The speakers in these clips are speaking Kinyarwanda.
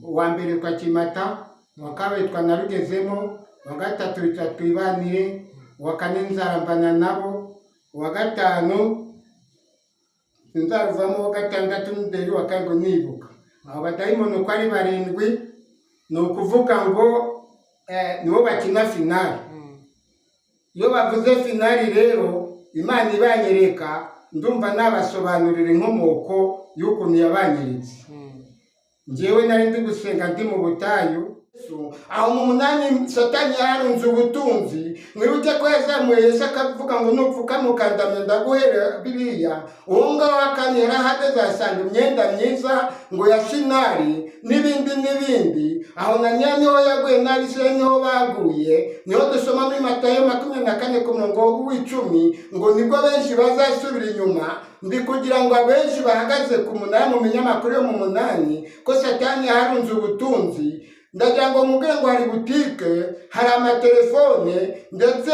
uwa mbere witwa Kimata, uwa kabiri witwa Narugezemo, uwa gatatu witwa Twibanire, uwa kane Nzarambana nabo, uwa gatanu Nzaruvamo, uwa gatandatu Nderi, uwa karindwi Nibuka. Abo badayimoni uko ari barindwi ni ukuvuga ngo nibo bakina finali. Iyo bavuze finali rero Imana ibanyereka, ndumva nabasobanurira inkomoko y'ukuntu yabanyeretse. Njyewe nari ndi gusenga ndi mu butayu, aho mu munani Satani yarunze ubutunzi. Mwibuke ko yazamuye Yesu akavuga ngo nupfukama ukandamya ndaguhera biriya. Uwo ngaho akanya yarahagaze asanga imyenda myiza ngo ya Shinari n'ibindi. Aho na niho yaguye n'abisiraye niho baguye. Niho dusoma muri Matayo 24:10 ngo nibwo benshi bazasubira inyuma. Ndi kugira ngo abenshi bahagaze ku munani mu minyamakuru yo mu munani ko Satani yarunze ubutunzi. Ndagira ngo mubwire ngo hari butike, hari amatelefone, ndetse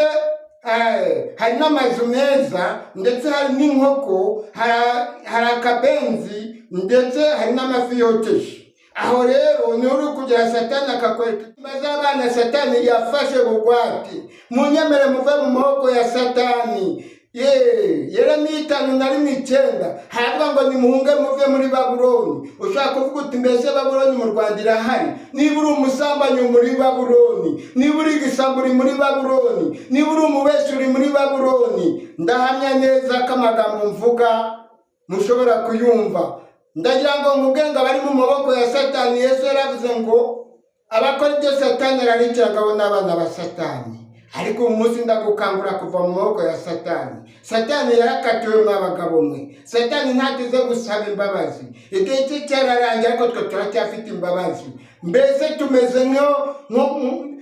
hari n'amazu meza, ndetse hari n'inkoko, hari akabenzi, ndetse hari n'amafi yokeje. Aho rero ni uri kugira Satani akakwereka bazabana Satani yafashe bugwate. Munyemere muve mu maboko ya Satani. Yeremiya 5:9 haravuga ngo nimuhunge muve muri Babuloni. Ushaka kuvuga uti mbese Babuloni mu Rwanda irahari? Niba uri umusambanyi muri Babuloni, niba uri igisamburi muri Babuloni, niba uri umubeshi uri muri Babuloni, ndahamya neza ko amagambo mvuga mushobora kuyumva. Ndagira ngo mubwire ngo abari mu maboko ya Satani, Yesu yaravuze ngo abakora ibyo Satani ararikira ngo n'abana ba Satani. Ariko umunsi ndagukangura kuva mu maboko ya Satani. Satani yarakatiwe mw'abagabo mwe. Satani ntatize gusaba imbabazi. Igihe cye cyararangiye ariko twe turacyafite imbabazi. Mbese tumeze nko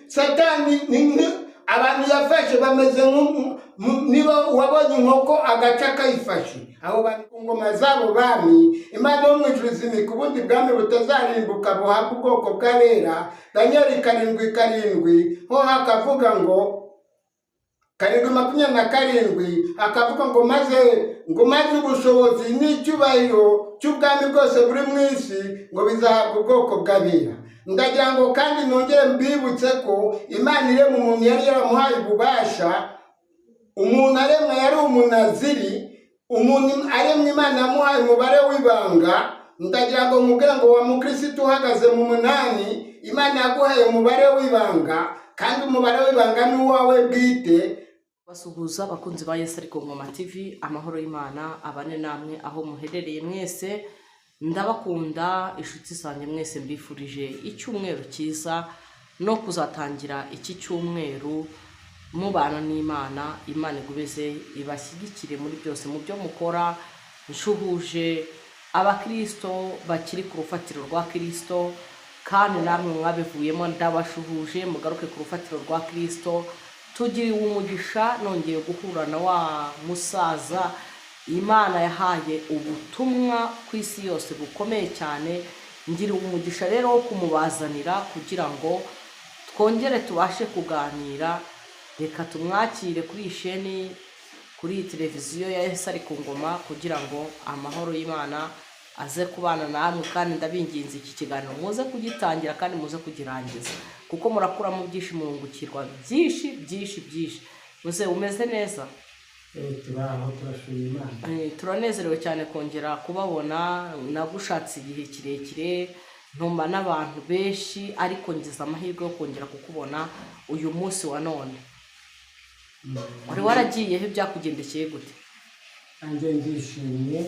Satani abantu yafashe bameze niba wabonye inkoko agaca akayifashe. Abo bari ku ngoma zabo bami, Imana yo mu ijuru izimika ubundi bwami butazarimbuka buhabwa ubwoko bw'abera. Danieli 7:7 ho hakavuga ngo 7:27 akavuga ngo maze ubushobozi n'icyubahiro cy'ubwami bwose buri mu isi ngo bizahabwa ubwoko bw'abera. Ndagira ngo kandi nongere mbibutse ko Imana irema umuntu yari yaramuhaye ububasha. Umuntu aremwa yari umunaziri, umuntu aremwa Imana yamuhaye umubare w'ibanga. Ndagira ngo mubwire ngo wa mukristo uhagaze mu munani, Imana yaguhaye umubare w'ibanga, kandi umubare w'ibanga ni uwawe bwite. Basuhuza abakunzi ba Yesu Ariko Ngoma TV, amahoro y'Imana abane namwe aho muherereye mwese. Ndabakunda inshuti zanjye mwese, mbifurije icyumweru cyiza no kuzatangira iki cyumweru mubana n'Imana. Imana igubeze ibashyigikire muri byose mu byo mukora. Nshuhuje abakristo bakiri ku rufatiro rwa Kristo, kandi namwe mwabivuyemo ndabashuhuje mugaruke ku rufatiro rwa Kristo. Tugiriwe umugisha nongeye guhura na wa musaza Imana yahaye ubutumwa ku isi yose bukomeye cyane. Ngiriwe umugisha rero wo kumubazanira kugira ngo twongere tubashe kuganira. Reka tumwakire kuri isheni, kuri televiziyo ya Yesu Ariko Ngoma, kugira ngo amahoro y'Imana aze kubana namwe. Kandi ndabinginze iki kiganiro muze kugitangira kandi muze kugirangiza, kuko murakura mu byinshi, murungukirwa byinshi. Muze umeze neza? Turaho turashima Imana. Turanezerewe cyane kongera kubabona. Nagushatse igihe kirekire, ntumba n'abantu benshi, ariko ngize amahirwe yo kongera kukubona uyu munsi wa none. Wari waragiyeho, byakugendekeye gute? Anjye ndishimye.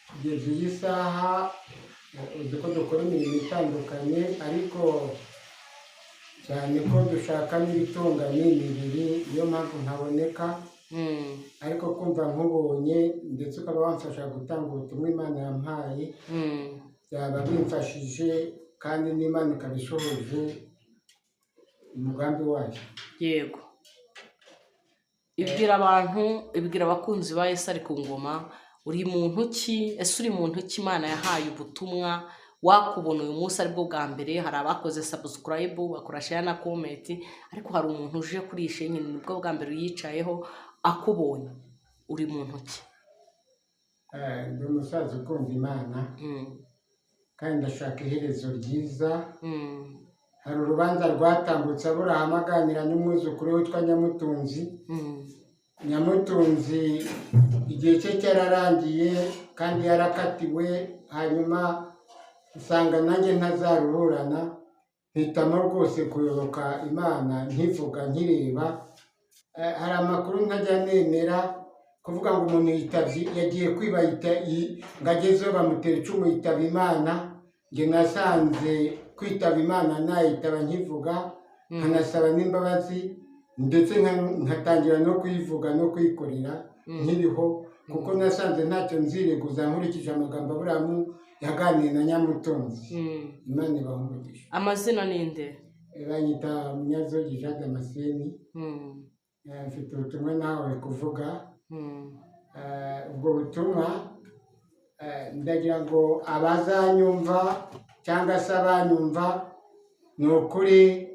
Kugeza iyi saha uzi ko dukora imirimo itandukanye, ariko cyane ko dushaka n'ibitunganya imibiri, niyo mpamvu ntaboneka. Ariko kumva nkubonye ndetse ukaba wamfasha gutanga ubutumwa Imana yampaye, byaba bimfashije, kandi n'Imana ikabishoboje umugambi wayo. Yego, ibwira abakunzi ba Yesu Ariko Ngoma, uri muntu ki? Ese uri muntu ki Imana yahaye ubutumwa wakubona uyu munsi aribwo bwa mbere? Hari abakoze subscribe, bakora share na comment, ariko hari umuntu uje kuri ishenye nibwo bwa mbere yicayeho akubonye. Uri muntu ki? ndi umusaza ukunda Imana kandi ndashaka iherezo ryiza. Hari urubanza rwatambutse Aburahamu aganira n'umwuzukuru witwa Nyamutunzi. Nyamutunzi igihe cye cyararangiye kandi yarakatiwe, hanyuma usanga nanjye ntazaruburana, mpitamo rwose kuyoboka Imana nkivuga nkireba. Hari amakuru ntajya nemera kuvuga ngo umuntu yagiye kwiba ngo agezeho bamutera icumu yitaba Imana. Njye nasanze kwitaba Imana nayitaba nkivuga, nkanasaba n'imbabazi, ndetse nkatangira no kuyivuga no kuyikorera nkiriho, kuko nasanze ntacyo nzireguza nkurikije amagambo Aburahamu yaganiye na Nyamutunzi. Imana ibahe umugisha. Amazina ni nde? Banyita Munyazogi Jean Damascene. Mfite ubutumwa nawe kuvuga. Ubwo butumwa ndagira ngo abazanyumva cyangwa se abanyumva ni ukuri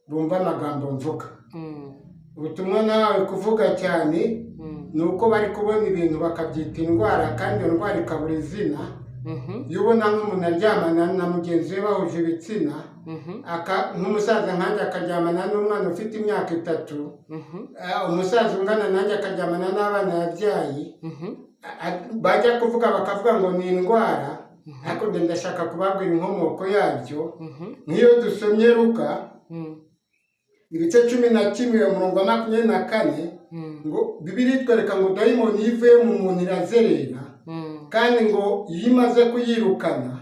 bumva amagambo mvuga. Ubutumwa nawe kuvuga cyane ni uko bari kubona ibintu bakabyita indwara, kandi iyo ndwara ikabura izina. Iyo ubona nk'umuntu aryamana na mugenzi we bahuje ibitsina, nk'umusaza nkanjye akaryamana n'umwana ufite imyaka 3, umusaza ungana nanjye akaryamana n'abana yabyaye, bajya kuvuga bakavuga ngo ni indwara, ariko ndashaka kubabwira inkomoko yabyo. nk'iyo dusomye Luka ibice 11 umurongo wa 24, ngo Bibiliya itwereka ngo dayimoni ivuye mu muntu irazerera, kandi ngo iyo imaze kuyirukana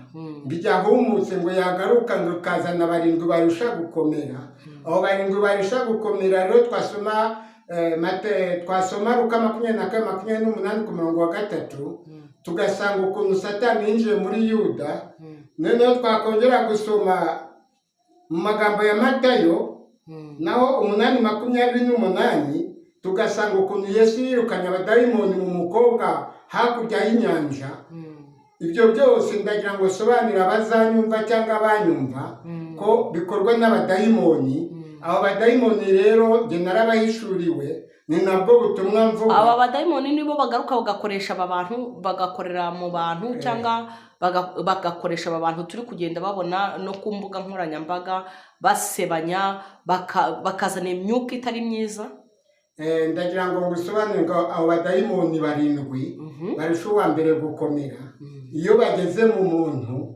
bijya ahumutse ngo yagaruka ngo ikazana 7 barusha gukomera. Abo 7 barusha gukomera rero twasoma Luka 22:28 ku murongo wa 3, tugasanga ukuntu Satani yinjiye muri Yuda. Noneho twakongera gusoma mu magambo ya Matayo naho 8:28, tugasanga ukuntu Yesu yirukanye abadayimoni mu mukobwa hakurya y'inyanja. Ibyo byose ndagira ngo sobanurira abazanyumva cyangwa abanyumva ko bikorwa n'abadayimoni. Abo badayimoni rero njye narabahishuriwe, ni nabwo butumwa mvuga. Aba badayimoni nibo bagaruka bagakoresha aba bantu, bagakorera mu bantu, cyangwa bagakoresha aba bantu turi kugenda babona no ku mbuga nkoranyambaga basebanya, bakazana imyuka itari myiza. Ndagira ngo ngusobanurire ngo abo badayimoni 7 barusha uwa mbere gukomera. Iyo bageze mu muntu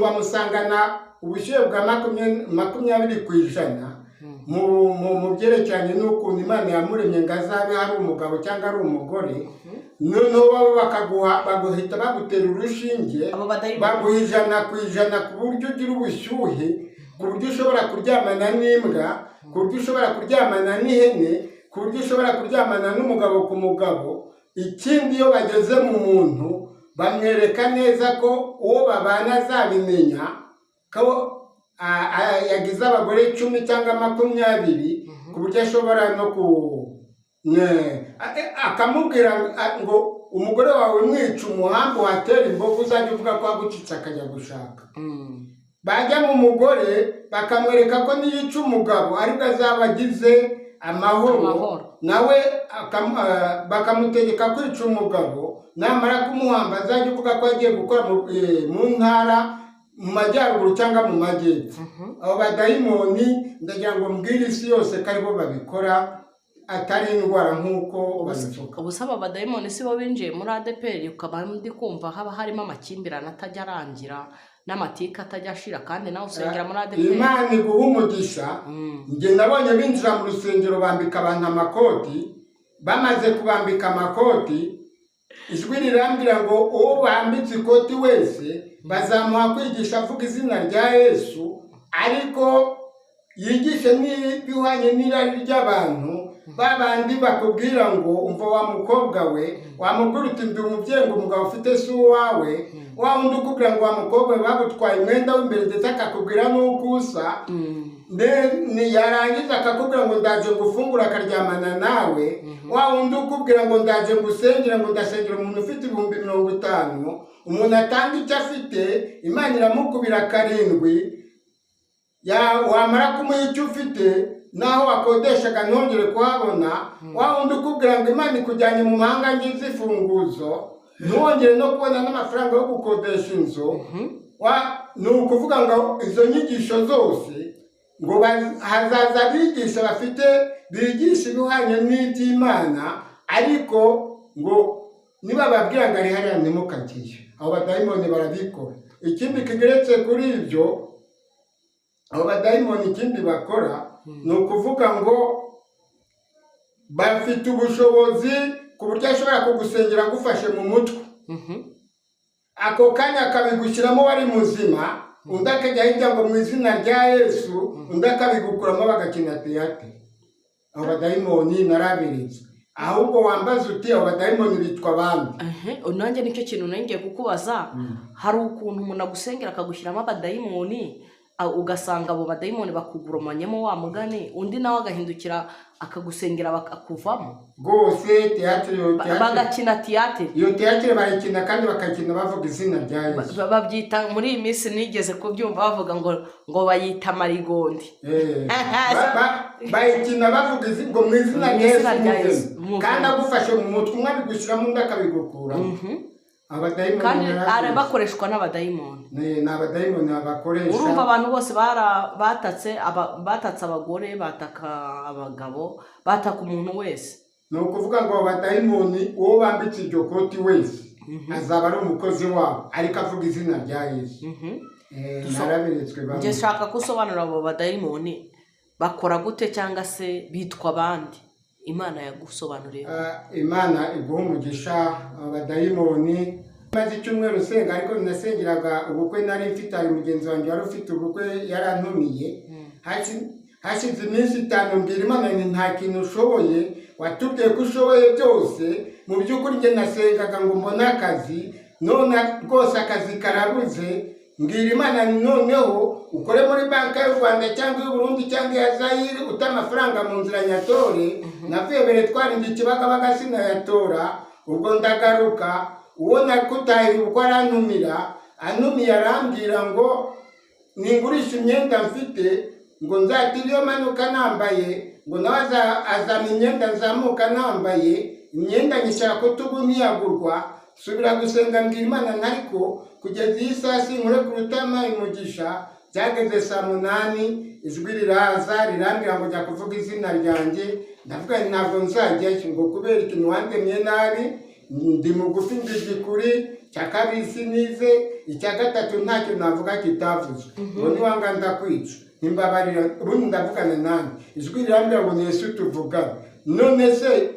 bamusangana ubushyuhe bwa 20% mu byerekeranye n'ukuntu Imana yamuremye ngo azabe ari umugabo cyangwa ari umugore. Noneho baguhita bagutera urushinge, baguha 100% ku buryo ugira ubushyuhe, ku buryo ushobora kuryamana n'imbwa, ku buryo ushobora kuryamana n'ihene, ku buryo ushobora kuryamana n'umugabo ku mugabo. Ikindi iyo bageze mu muntu bamwereka neza ko uwo babana azabimenya ko yagize abagore 10 cyangwa 20, ku buryo ashobora no akamubwira ngo umugore wawe mwica umuhambi watera imbovu, uzajya uvuga ko agucitse akajya gushaka. Bajya mu mugore bakamwereka ko niyica umugabo aribwo azaba agize amahoro, nawe bakamutegeka kwica umugabo, namara kumuhamba azajya uvuga ko agiye gukora mu ntara mu majyaruguru cyangwa mu majyepfo. Abo badayimoni ndagira ngo mbwire isi yose ko aribo babikora, atari indwara nk'uko babivuga. Ubusaba abadayimoni si bo binjiye muri ADPR, ukaba ndi kumva haba harimo amakimbirane atajya arangira n'amatika atajya ashira, kandi nawe usengera muri ADPR. Imana iguha umugisha. Njye nabonye binjira mu rusengero bambika abantu amakoti, bamaze kubambika amakoti ijwi rirambwira ngo uwo bambitse ikoti wese bazamuha kwigisha avuga izina rya Yesu, ariko yigishe n'ibihwanye n'irari ry'abantu. Babandi bakubwira ngo umva wa mukobwa we, wamubwira uti ndi umubyeyi ngo umugabo ufite si uwawe, wa wundi ukubwira ngo wa mukobwa we bagutwaye umwenda w'imbere ndetse akakubwira n'uko usa, yarangiza akakubwira ngo ndaje ngufungura akaryamana nawe, wa wundi ukubwira ngo ndaje ngusengera ngo ndasengera umuntu ufite 50,000, umuntu atanga icyo afite Imana iramukubira 7, wamara kumuha icyo ufite naho wakodeshaga ntongere kuhabona, wa wundi ukubwira ngo Imana ikujyanye mu mahanga ngize ifunguzo, ntiwongere no kubona n'amafaranga yo gukodesha inzu. Ni ukuvuga ngo izo nyigisho zose ngo hazaza abigisha bafite bigisha ibihwanye n'iby'Imana, ariko ngo niba babwira ngo ari hariya ntimukagiye, abo badayimoni barabikora. Ikindi kigeretse kuri ibyo, abo badayimoni ikindi bakora ni ukuvuga ngo bafite ubushobozi ku buryo ashobora kugusengera agufashe mu mutwe, ako kanya akabigushyiramo wari muzima, undi akajya hirya ngo mu izina rya Yesu, undi akabigukuramo bagakina teyate. Abo badayimoni narabiretse. Ahubwo wambaza uti abo badayimoni bitwa abandi. Nanjye nicyo kintu ngiye kukubaza. Hari ukuntu umuntu agusengera akagushyiramo abadayimoni, ugasanga abo badayimoni bakugurumanyemo wa mugani, undi nawe agahindukira akagusengera bakakuvamo. Rwose teatire bagakina tiyatire. Iyo teatire barikina kandi bakakina bavuga izina rya Yesu. Babyita muri iyi minsi nigeze kubyumva bavuga ngo bayita marigondi. Bayikina bavuga ngo mu izina rya Yesu, kandi agufashe mu mutwe, umwe abigushyiramo undi akabigukuramo. Kandi bakoreshwa n'abadayimoni. Ni abadayimoni bakoresha. Urumva abantu bose batatse abagore, bataka abagabo, bataka umuntu wese. Ni ukuvuga ngo abadayimoni uwo bambitse iryo koti wese azaba ari umukozi wabo, ariko avuga izina rya Yesu. Narabiretswe bamwe. Njye shaka gusobanura abo badayimoni bakora gute cyangwa se bitwa abandi. Imana yagusobanuriye. Imana iguha umugisha. Abadayimoni maze icyumweru usenga, ariko nasengeraga ubukwe nari mfite, ari mugenzi wanjye wari ufite ubukwe yarantumiye. Hashize iminsi 5 mbwira Imana nti nta kintu ushoboye, watubwiye ko ushoboye byose. Mu by'ukuri njye nasengaga ngo mbone akazi, none rwose akazi karabuze. Mbwira Imana noneho ukore muri banki y'u Rwanda cyangwa y'u Burundi cyangwa ya Zaire, uta amafaranga mu nzira nyatore. Navuye bere twarindi Kibagabaga sinayatora. Ubwo ndagaruka uwo nakutahira uko arantumira, antumiye arambwira ngo ningurisha imyenda mfite, ngo nzatira iyo manuka nambaye, ngo nawe azana imyenda nzamuka nambaye, imyenda nyishaka ko tugu ntiyagurwa. Subira gusenga mbwira Imana, nariko kugeza iyi saa sinkure ku rutama umugisha. Byageze saa 8 ijwi riraza rirambwira ngo jya kuvuga izina ryanjye. Ndavuga ntabwo nzajya, ngo kubera ikintu wandemye nabi, ndi mugufi ndigikuri, cya kabiri sinize, icya gatatu ntacyo navuga kitavuze. Ngo niwanga ndakwica, nimbabarira ubundi ndavugana nanjye. Ijwi rirambwira ngo ni Yesu tuvugana. None se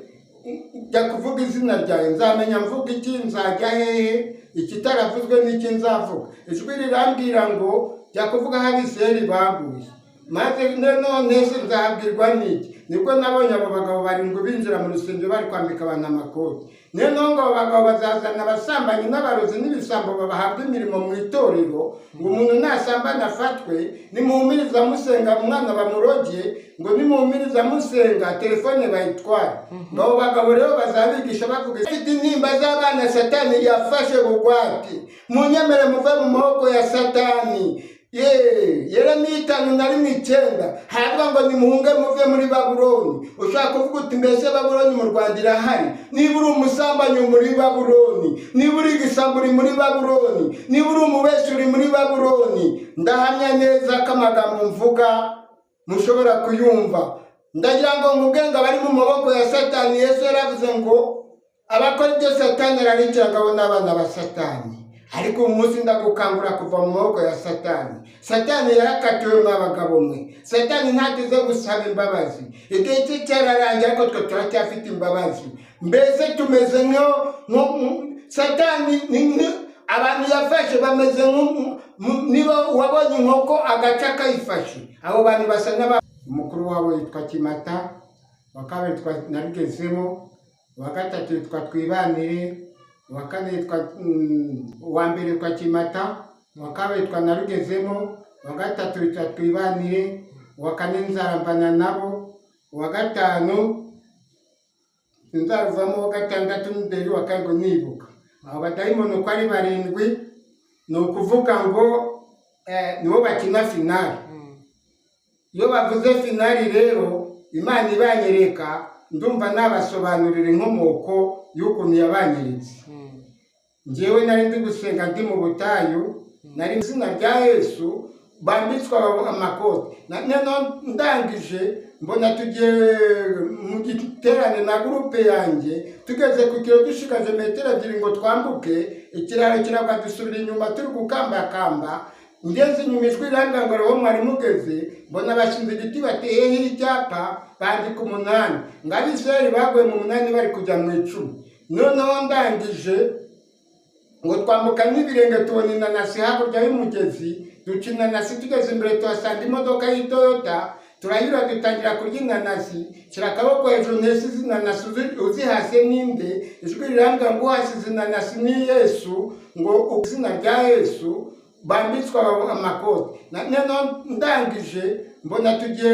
jya kuvuga izina ryawe, nzamenya mvuga iki, nzajya hehe, ikitaravuzwe n'iki nzavuga. Ijwi rirambwira ngo jya kuvuga aho Abisirayeli baguye, maze none se nzabwirwa n'iki. Nibwo nabonye abo bagabo 7 binjira mu rusengero bari kwambika abantu amakoti. Noneho ngo abo bagabo bazazana abasambanyi n'abarozi n'ibisambo babahabwa imirimo mu itorero, ngo umuntu nasambana afatwe, nimuhumiriza musenga umwana bamuroge, ngo nimuhumiriza musenga telefone bayitwara. Ngo abo bagabo rero bazabigisha bavuga ifite intimba z'abana Satani yafashe bugwate, munyemere muve mu maboko ya Satani. Yeremiya 5:9 haravuga ngo nimuhunge muve muri Babuloni. Ushaka kuvuga uti mbese Babuloni mu Rwanda irahari? Niba uri umusambanyi muri Babuloni, niba uri igisambo uri muri Babuloni, niba uri umubeshi uri muri Babuloni, ndahamya neza ko amagambo mvuga mushobora kuyumva. Ndagira ngo nkubwenge abari mu maboko ya Satani. Yesu yaravuze ngo abakora ibyo Satani ararikira ngo n'abana ba Satani. Ariko umunsi ndagukangura kuva mu maboko ya Satani. Satani yarakatiwe mw'abagabo mwe. Satani ntateze gusaba imbabazi. Igihe cye cyararangiye, ariko twe turacyafite imbabazi. Mbese tumeze nko Satani abantu yafashe bameze niba wabonye inkoko agaca kayifashe. Abo bantu basa n'aba. Umukuru wabo yitwa Kimata, wa kabiri yitwa Nabigezemo, wa gatatu yitwa Twibanire, wa kane yitwa wa mbere yitwa Kimata, wa kabiri yitwa Nabigezemo, wa gatatu yitwa Twibanire, wa kane Nzarambana nabo, wa gatanu Nzaruvamo, wa gatandatu Nderi, wa karindwi Nibuka. Abo badayimoni uko ari 7 ni ukuvuga ngo nibo bakina finali. Iyo bavuze finali rero Imana ibanyereka, ndumva nabasobanurira inkomoko y'ukuntu yabanyeretse. njyewe nari ndi gusenga ndi mu butayu, nari mu izina rya Yesu bambitswe amakoti. Noneho ndangije mbona tugiye mu giterane na gurupe yanjye, tugeze ku kiro dushigaje metero 2 ngo twambuke ikiraro kiragwa, dusubira inyuma turi gukambakamba. Ngeze inyuma ijwi rirambwira ngo aho mwari mugeze, mbona bashinze igiti bateyeho icyapa bandika 8, ngo Abisirayeli baguye mu 8 bari kujya mu 10. Noneho ndangije ngo twambuka n'ibirenge tubona inanasi hakurya y'umugezi, duca inanasi tugeze imbere tuhasanga imodoka y'Itoyota, turayura dutangira kurya inanasi, shyira akaboko hejuru ntese inanasi uzihase ninde, ijwi rirambwira ngo uhasize inanasi ni Yesu, ngo izina rya Yesu bambitswe amakoti. Noneho ndangije mbona tugiye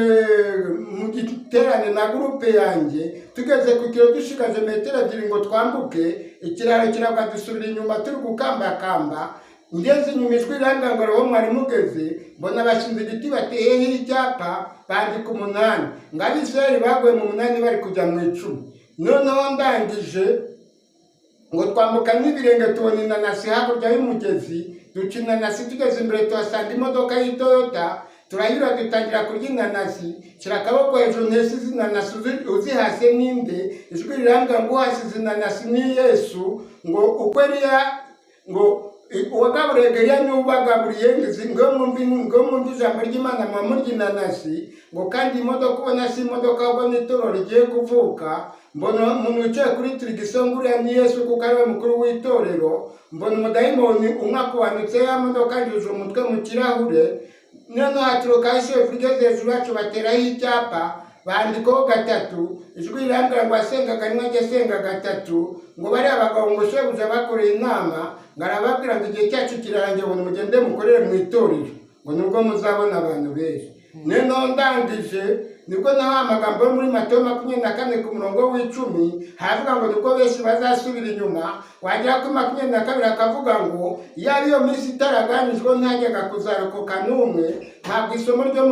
mu giterane na gurupe yanjye, tugeze ku kiro dushigaje metero 2 ngo twambuke ikiraro kiragwa, dusubira inyuma turi gukambakamba. Ngeze inyuma ijwi rirambwira ngo aho mwari mugeze, mbona bashinze igiti bateyeho icyapa bandika 8, ngo Abisirayeli baguye mu 8 bari kujya mu 10. Noneho ndangije ngo twambuka n'ibirenge tubona inanasi hakurya y'umugezi, duca inanasi tugeze imbere tuhasanga imodoka y'Itoyota, turayura dutangira kurya inanasi, shyira akaboko hejuru ntese inanasi uzihase ninde, ijwi rirambwira ngo uhasize inanasi ni Yesu, ngo uko Eliya ngo uwagaburiye Eliya niwe ubagaburiye, ngo mwumve ijambo ry'Imana murya inanasi, ngo kandi imodoka ubona si imodoka ahubwo ni itorero rigiye kuvuka. Mbona umuntu wicaye kuri tirigisonga uriya ni Yesu kuko ariwe mukuru w'itorero. Mbona umudayimoni umwakubanutse ya modoka yujuje umutwe mu kirahure. Noneho haturuka shefu igeze hejuru yacu bateraho icyapa bandikaho 3, ijwi rirambwira ngo asengaga rimwe ajya asenga 3, ngo bari abagabo ngo shebuja bakoreye inama, ngo arababwira ngo igihe cyacu kirarangiye, ngo mugende mukorere mu itorero, ngo nubwo muzabona abantu benshi. Noneho ndangije nibwo naho amagambo yo muri Matayo 24 ku murongo w'10 havuga ngo nibwo benshi bazasubira inyuma, wagera kuri 22 akavuga ngo iyo ariyo minsi itaraganijwe ntajyaga kuzarokoka n'umwe. Ntabwo isomo ryo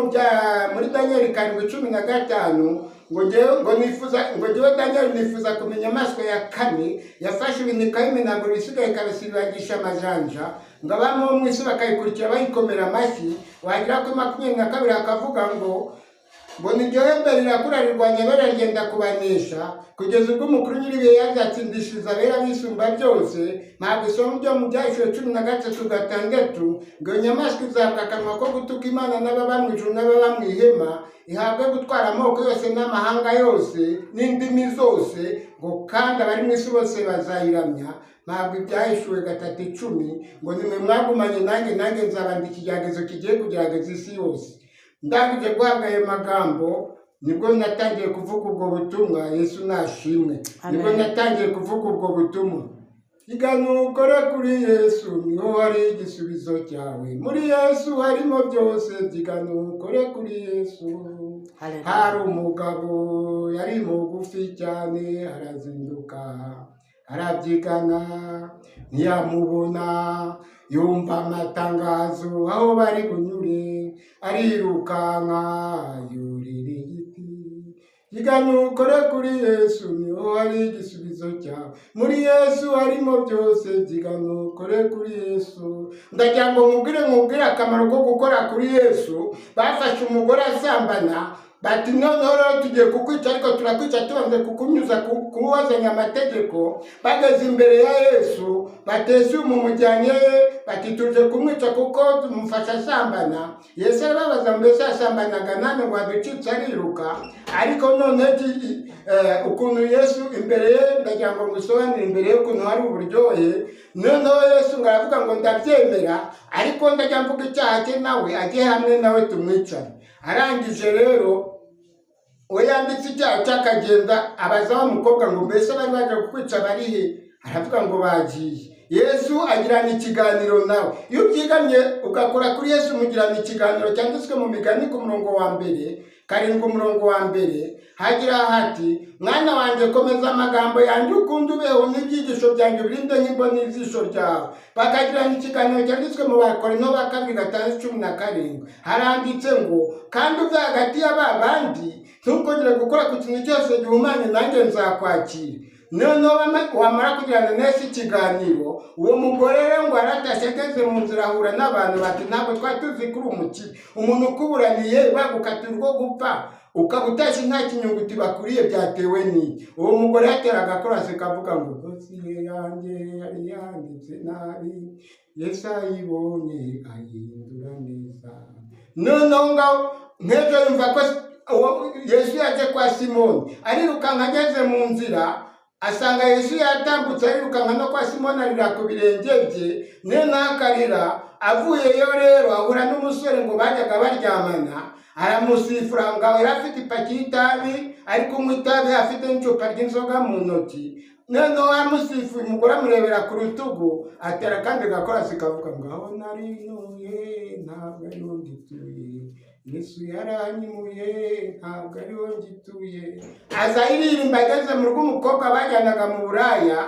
muri Daniel 7:15 ngo njyewe Daniel nifuza kumenya amaswa ya kane yafashe ibintu ikabimenagura ibisigaye ikabisibagisha amajanja, ngo abami bo mu isi bakayikurikira bayikomera amashyi. Wagera kuri 22 akavuga ngo niryo hembe rirakura rirwanya baragenda kubanesha, kugeza ubwo umukuru nyiribihe yazatsindishiriza abera bisumba byose. Ntabwo isomo ryo mu Byahishuriwe 13:6 ngo inyamaswa izahabwa akanwa ko gutuka Imana n'ababa mu ijuru n'ababa mu ihema, ihabwe gutwara amoko yose n'amahanga yose n'indimi zose, ngo kandi abari mu isi bose bazayiramya. Ntabwo Ibyahishuwe 3:10 ngo nimwe mwagumanye nanjye nzabandika ikigeragezo kigiye kugerageza isi yose. Ndangije guhabwa ayo magambo nibwo natangiye kuvuga ubwo butumwa. Yesu nashimwe. Nibwo natangiye kuvuga ubwo butumwa. Igana ukore kuri Yesu niho hari igisubizo cyawe, muri Yesu harimo byose. Igana ukore kuri Yesu. Hari umugabo yari mugufi cyane, arazinduka arabyigana, ntiyamubona, yumva amatangazo aho bari bunyure, arirukanka yurira igiti. Igana ukore kuri Yesu niho hari igisubizo cyawe, muri Yesu harimo byose. Igana ukore kuri Yesu. Ndagira ngo nkubwire akamaro ko gukora kuri Yesu. Bafashe umugore asambana, bati noneho rero tugiye kukwica, ariko turakwica tubanze kukunyuza kuwazanya amategeko. Bageze imbere ya Yesu batese umumujyanye, bati tuje kumwica kuko tumufasha asambana. Yesu arababaza mbese asambanaga nane ngo aducitse ariruka. Ariko none ukuntu Yesu imbere ye, ndagira ngo ngusobanurire imbere ye ukuntu hari uburyohe. Noneho Yesu ngo aravuga ngo ndabyemera, ariko ndajya mvuga icyaha cye nawe ajye hamwe nawe tumwicane. Arangije rero we yanditse icyaha cy'akagenda, abaza wa mukobwa ngo mbese bari baje kukwica barihe? Aravuga ngo bagiye. Yesu agirana ikiganiro nawe. Iyo ubyigamye ugakora kuri Yesu mugirana ikiganiro cyanditswe mu Migani ku murongo wa 7 umurongo wa 1 hagira hati, mwana wanjye komeza amagambo yanjye ukunde ubeho, n'ibyigisho byanjye birinde nk'imboni y'ijisho ryawe. Bakagirana ikiganiro cyanditswe mu Bakorinto ba 2:17 haranditse ngo kandi uve hagati y'aba bandi, ntukongere gukora ku kintu cyose gihumanye, nanjye nzakwakira. noneho wamara kugirana neza ikiganiro, uwo mugore rero ngo aratashe ageze mu nzira ahura n'abantu bati ntabwo twari tuzi ko uri umukire, umuntu ukuburaniye bagukatira urwo gupfa ukaba utashye nta kinyunguti bakuriye byatewe n'iki. uwo mugore yatera agakorasi kavuga ngo dosiye yanjye yari yanditse nabi, Yesu ayibonye ayihindura neza. noneho ngaho nk'ejo yumva ko Yesu yaje kwa Simoni, arirukanka ageze mu nzira asanga Yesu yatambutse, arirukanka no kwa Simoni arira ku birenge bye, noneho akarira. avuyeyo rero ahura n'umusore ngo bajyaga baryamana, aramusifura ngo yari afite ipaki y'itabi, ari kunywa itabi afite n'icupa ry'inzoga mu ntoki. noneho amusifuye, umugore amurebera ku rutugu, atera kandi gakorasi kavuga ngo aho narinuye ntabwo ariho ngituye, Yesu yaranyimuye ntabwo ariho ngituye. aza aririmba, ageze mu rugo umukobwa bajyanaga mu buraya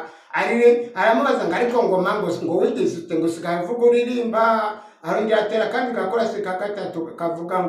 aramubaza ngo ariko ngo mango ngo wigeze ute ngo usigaye uvuga uririmba. arongera atera kandi gakorasi ka gatatu kavuga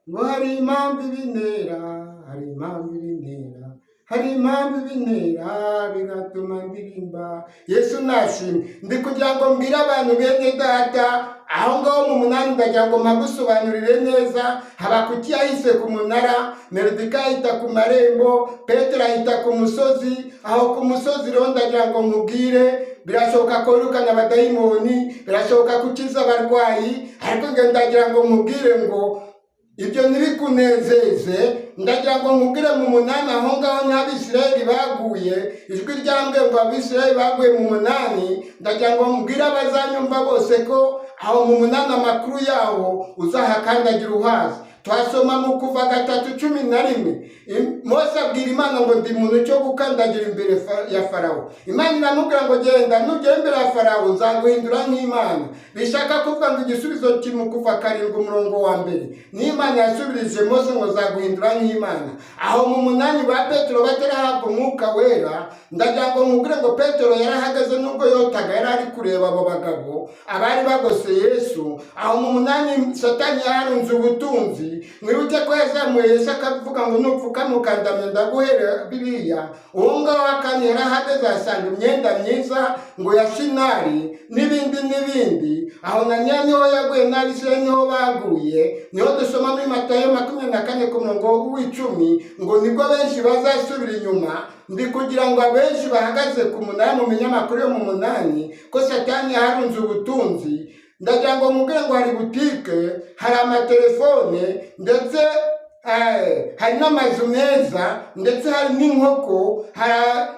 ngo hari impamvu ibintera, hari impamvu ibintera, hari impamvu ibintera bigatuma ndirimba. Yesu nashimwe. ndi kugira ngo mbwire abantu bene data, aho ngaho mu munani ndagira ngo mpagusobanurire neza. Habakuki yahise ku munara, Merodikayi ahita ku marembo, Petero ahita ku musozi. aho ku musozi rero ndagira ngo nkubwire, birashoboka ko wirukana abadayimoni, birashoboka ko ukiza abarwayi, ariko ndagira ngo nkubwire ngo ibyo ntibikunezeze. ndagira ngo nkubwire mu munani aho ngaho n'Abisirayeli baguye, ijwi ryambwiye ngo Abisirayeli baguye mu munani. ndagira ngo nkubwire abazanyumva bose ko aho mu munani amakuru yawo uzahakandagira uhazi. twasoma mu Kuva 3:11, Mose abwira Imana ngo ndi muntu cyo gukandagira imbere ya Farawo. Imana iramubwira ngo genda, nugera imbere ya Farawo nzaguhindura nk'Imana. bishaka kuvuga ngo igisubizo kiri mu Kuva 7:1. n'Imana yasubirije Mose ngo nzaguhindura nk'Imana. aho mu munani ba Petero batarahabwa umwuka wera, ndagira ngo nkubwire ngo Petero yarahagaze nubwo yotaga, yari ari kureba abo bagabo abari bagose Yesu. aho mu munani Satani yarunze ubutunzi. mwibuke ko yazamuye Yesu akavuga ngo nupfuka mukandamya ndaguhera biriya. uwo ngaho akandi yarahagaze asanga imyenda myiza ngo ya Shinari n'ibindi n'ibindi. aho na niho yaguye n'Abisirayeli niho baguye. niho dusoma muri Matayo 24:10 ngo nibwo benshi bazasubira inyuma. ndi kugira ngo abenshi bahagaze ku munara mu minyamakuru yo mu munani ko Satani yarunze ubutunzi. ndagira ngo mubwire ngo hari butike, hari amatelefone, ndetse hari n'amazu meza, ndetse hari n'inkoko,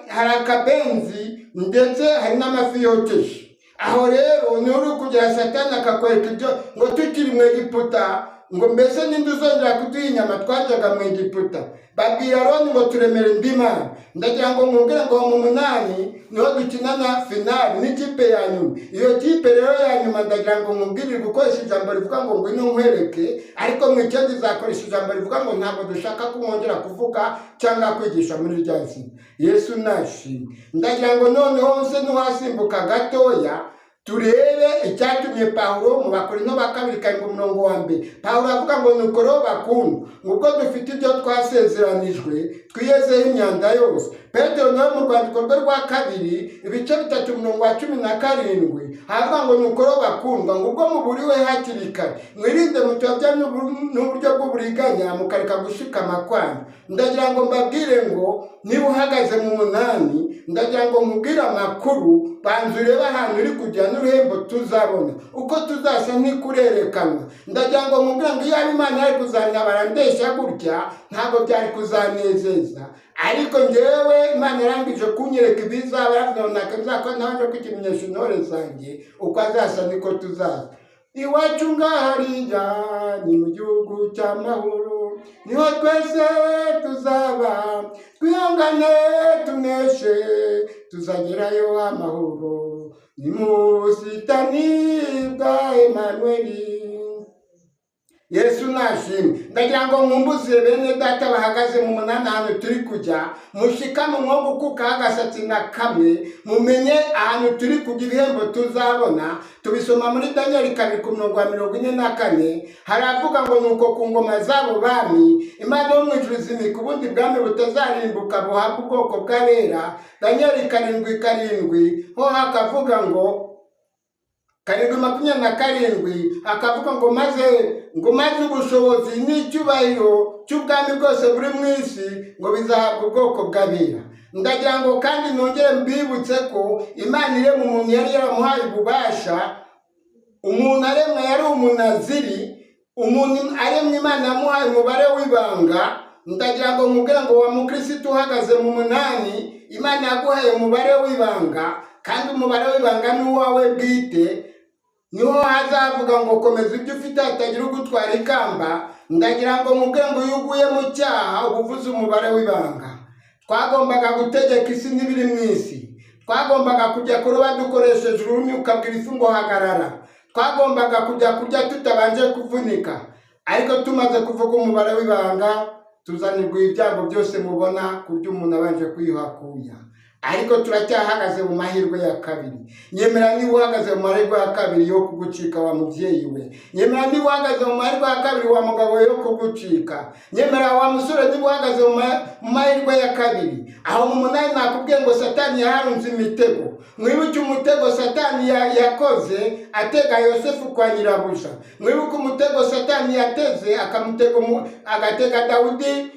hari akabenzi, ndetse hari n'amafi yokeje. aho rero niho uri kugira Satani akakwereka ibyo ngo tukiri mu Egiputa, ngo mbese ninde uzongera kuduha inyama twaryaga mu Egiputa. babwira Aroni ngo turemere indi mana. ndagira ngo mwumvire ngo mu munani niho dukina na finali n'ikipe ya nyuma. iyo kipe rero ya nyuma ndagira ngo mwumvire gukoresha ijambo rivuga ngo ngwino nkwereke, ariko mu icyenda izakoresha ijambo rivuga ngo ntabwo dushaka ko mwongera kuvuga cyangwa kwigisha muri rya zina. Yesu nashimwe. ndagira ngo noneho nse n'uwasimbuka gatoya turebe icyatumye Pawulo mu Bakorinto ba 2:1. Pawulo avuga ngo nuko rero bakundwa, ubwo dufite ibyo twasezeranijwe twiyezeho imyanda yose. Petero nawe mu rwandiko rwe rwa 2 ibice 3:17 havuga ngo nuko rero bakundwa, ngo ubwo muburiwe hakiri kare mwirinde mutobya n'uburyo bw'uburiganya mukareka gushikama kwanyu. ndagira ngo mbabwire ngo niba uhagaze mu munani, ndagira ngo nkubwire amakuru. banza urebe ahantu uri kujya n'uruhembo tuzabona, uko tuzasa ntikurerekanwa. ndagira ngo nkubwire ngo iyo Imana yari kuzanabara ndeshya gutya ntabwo byari kuzanezeza, ariko njyewe Imana yarangije kunyereka ibizaba, yaravuga ngo nzakora nabanje kwikimenyesha intore zanjye uko azasa niko tuzaza. iwacu ngahariya ni mu gihugu cy'amahoro, niho twese tuzaba, twihangane tuneshe tuzagerayo amahoro, ni mu busitani bwa Emanueli. Yesu nashimwe. Ndagira ngo nkumbuze bene data bahagaze mu munani ahantu turi kujya, mushikame mwo gukuka agasatsi na kamwe, mumenye ahantu turi kujya ibihembo tuzabona. Tubisoma muri Daniel 2:44, haravuga ngo nuko ku ngoma zabo bami Imana yo mu ijuru izimika ubundi bwami butazarimbuka buhabwa ubwoko bw'abera. Daniel 7:7 ho hakavuga ngo 7:27 akavuga ngo maze ubushobozi n'icyubahiro cy'ubwami bwose buri mu isi ngo bizahabwa ubwoko bw'abera. Ndagira ngo kandi nongere mbibutse ko Imana irema umuntu yari yaramuhaye ububasha. Umuntu aremwa yari umunaziri, umuntu aremwa Imana yamuhaye umubare w'ibanga. Ndagira ngo nkubwire ngo wa mukristo uhagaze mu munani, Imana yaguhaye umubare w'ibanga, kandi umubare w'ibanga ni uwawe bwite. Niho hazavuga ngo komeza ibyo ufite hatagira ugutwara ikamba. Ndagira ngo nkubwire ngo iyo uguye mu cyaha uba uvuze umubare w'ibanga. Twagombaga gutegeka isi n'ibiri mu isi. Twagombaga kujya kuroba dukoresheje ururimi ukabwira ifi ngo hagarara. Twagombaga kujya kurya tutabanje kuvunika. Ariko tumaze kuvuga umubare w'ibanga, tuzanirwa ibyago byose mubona kurya umuntu abanje kwihakuya. Ariko turacyahagaze mu mahirwe ya kabiri. Nyemera niba uhagaze mu mahirwe ya kabiri yo kugucika wa mubyeyi we. Nyemera niba uhagaze mu mahirwe ya kabiri wa mugabo we yo kugucika. Nyemera wa musore niba uhagaze mu mahirwe ya kabiri. Aho mu munani nakubwiye ngo Satani yaharunze imitego. Mwibuke umutego Satani yakoze atega Yosefu kwa nyirabuja. Mwibuke umutego Satani yateze agatega Dawudi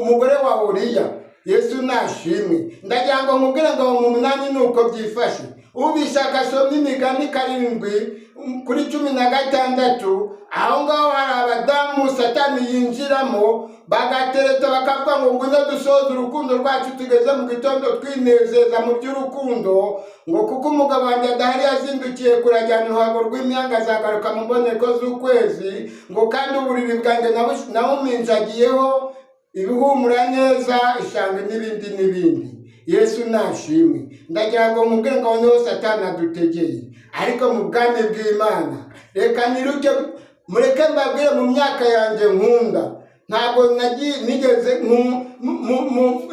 umugore wa Uriya. Yesu nashimwe. Ndagira ngo nkubwire ngo mu munani nuko byifashe. Ubishaka asomye Imigani 7:16, aho ngaho hari abadamu Satani yinjiramo bagatereta bakavuga ngo ngwino dusoze urukundo rwacu tugeze mu gitondo twinezeza mu by'urukundo, ngo kuko umugabo wanjye adahari yazindukiye kurajyana uruhago rw'imyanga azagaruka mu mboneko z'ukwezi, ngo kandi uburiri bwanjye nawuminjagiyeho ibihumura neza ishanga n'ibindi n'ibindi. Yesu nashimwe. Ndagira ngo nkubwire ngo niho Satani adutegeye, ariko mu bwami bw'Imana reka niruke mureke mbabwire mu myaka yanjye nkunda, ntabwo nigeze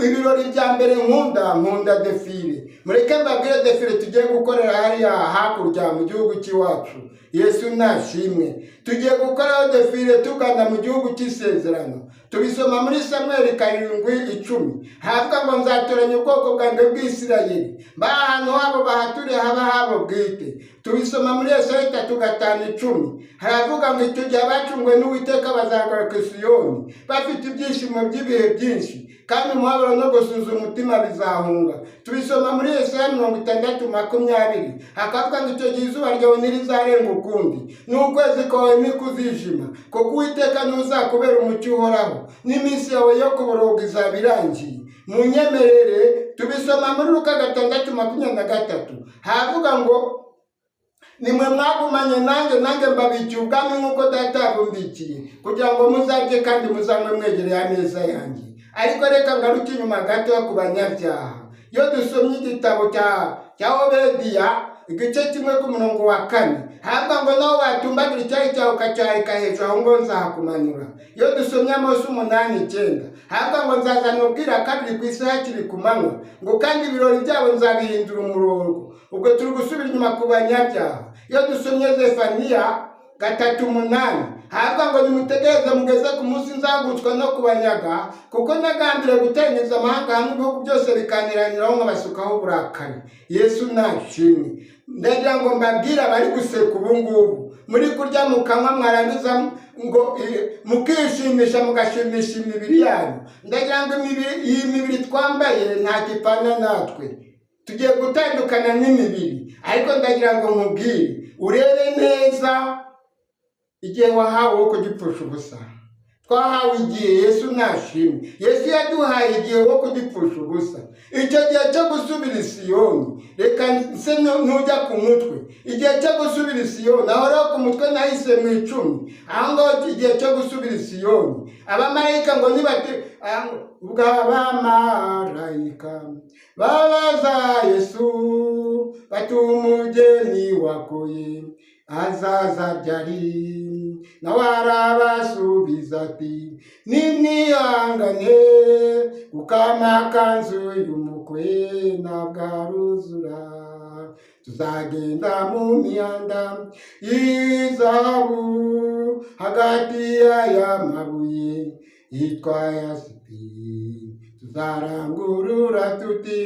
ibirori bya mbere nkunda defile. Mureke mbabwire defile tugiye gukorera hariya hakurya mu gihugu cy'iwacu. Yesu nashimwe. Tugiye gukoraho defile tugana mu gihugu cy'isezerano. Tubisoma muri Samuel 7:10, havuga ngo nzatoranya ubwoko bwanjye bw'Isirayeli, ahantu habo bahaturiye haba habo bwite. Tubisoma muri Yesaya 3:5, haravuga ngo icyo gihe abacungwe n'Uwiteka bazagaruka i Siyoni bafite ibyishimo by'ibihe byinshi, kandi umubabaro no gusuza umutima bizahunga. Tubisoma muri Yesaya 60:20, hakavuga ngo icyo gihe izuba ryawe ntirizarenga ukundi, n'ukwezi kwawe ntikuzijima, kuko Uwiteka ntuzakubera umucyo uhoraho, n'iminsi yawe yo kuboroga izaba irangiye. Munyemerere tubisoma muri Luka 6:23, havuga ngo nimwe mwagumanye nanjye mbabikiye ubwami nk'uko data yabumbikiye, kugira ngo muzarye kandi muzanywe mwegereye ameza yanjye. Ariko reka ngaruke inyuma gato ku banyabyaha. Iyo dusomye igitabo cya Obediya igice 1:4, havuga ngo naho watumbagira icyari cyawe ukacyarika hejuru aho ngo nzakumanura. Iyo dusomye Amosi 8:9, havuga ngo nzazana ubwira kabiri ku isi hakiri ku manywa, ngo kandi ibirori byabo nzabihindura umurongo. Ubwo turi gusubira inyuma ku banyabyaha. Iyo dusomye Zefaniya 3:8, havuga ngo nimutegereze mugeze ku munsi nzagutswa no kubanyaga, kuko nagambiriye guteranyiriza amahanga hamwe ibihugu byose bikantiraniraho nkabasukaho uburakari. Yesu nashimwe. Ndagira ngo mbabwire abari guseka ubu ngubu, muri kurya mu kanwa mwarangiza ngo mukishimisha mugashimisha imibiri yanyu. Ndagira ngo iyi mibiri twambaye nta gipana natwe, tugiye gutandukana n'imibiri. Ariko ndagira ngo nkubwire urebe neza igihe wahawe wo kugipfusha ubusa. Twahawe igihe. Yesu nashimwe. Yesu yaduhaye igihe wo kugipfusha ubusa. Icyo gihe cyo gusubira i Siyoni, reka nse ntujya ku mutwe. Igihe cyo gusubira i Siyoni, aho rero ku mutwe nahise mu 10. Aho ngaho igihe cyo gusubira i Siyoni, abamarayika ngo nibate ubw'abamarayika babaza Yesu bati umugeni wakoye azaza ryari, nawe arabasubiza ati nimwihangane kuko amakanzu y'umukwe ntabwo aruzura, tuzagenda mu mihanda y'izahabu hagati y'aya mabuye yitwa yasipi, tuzarangurura tuti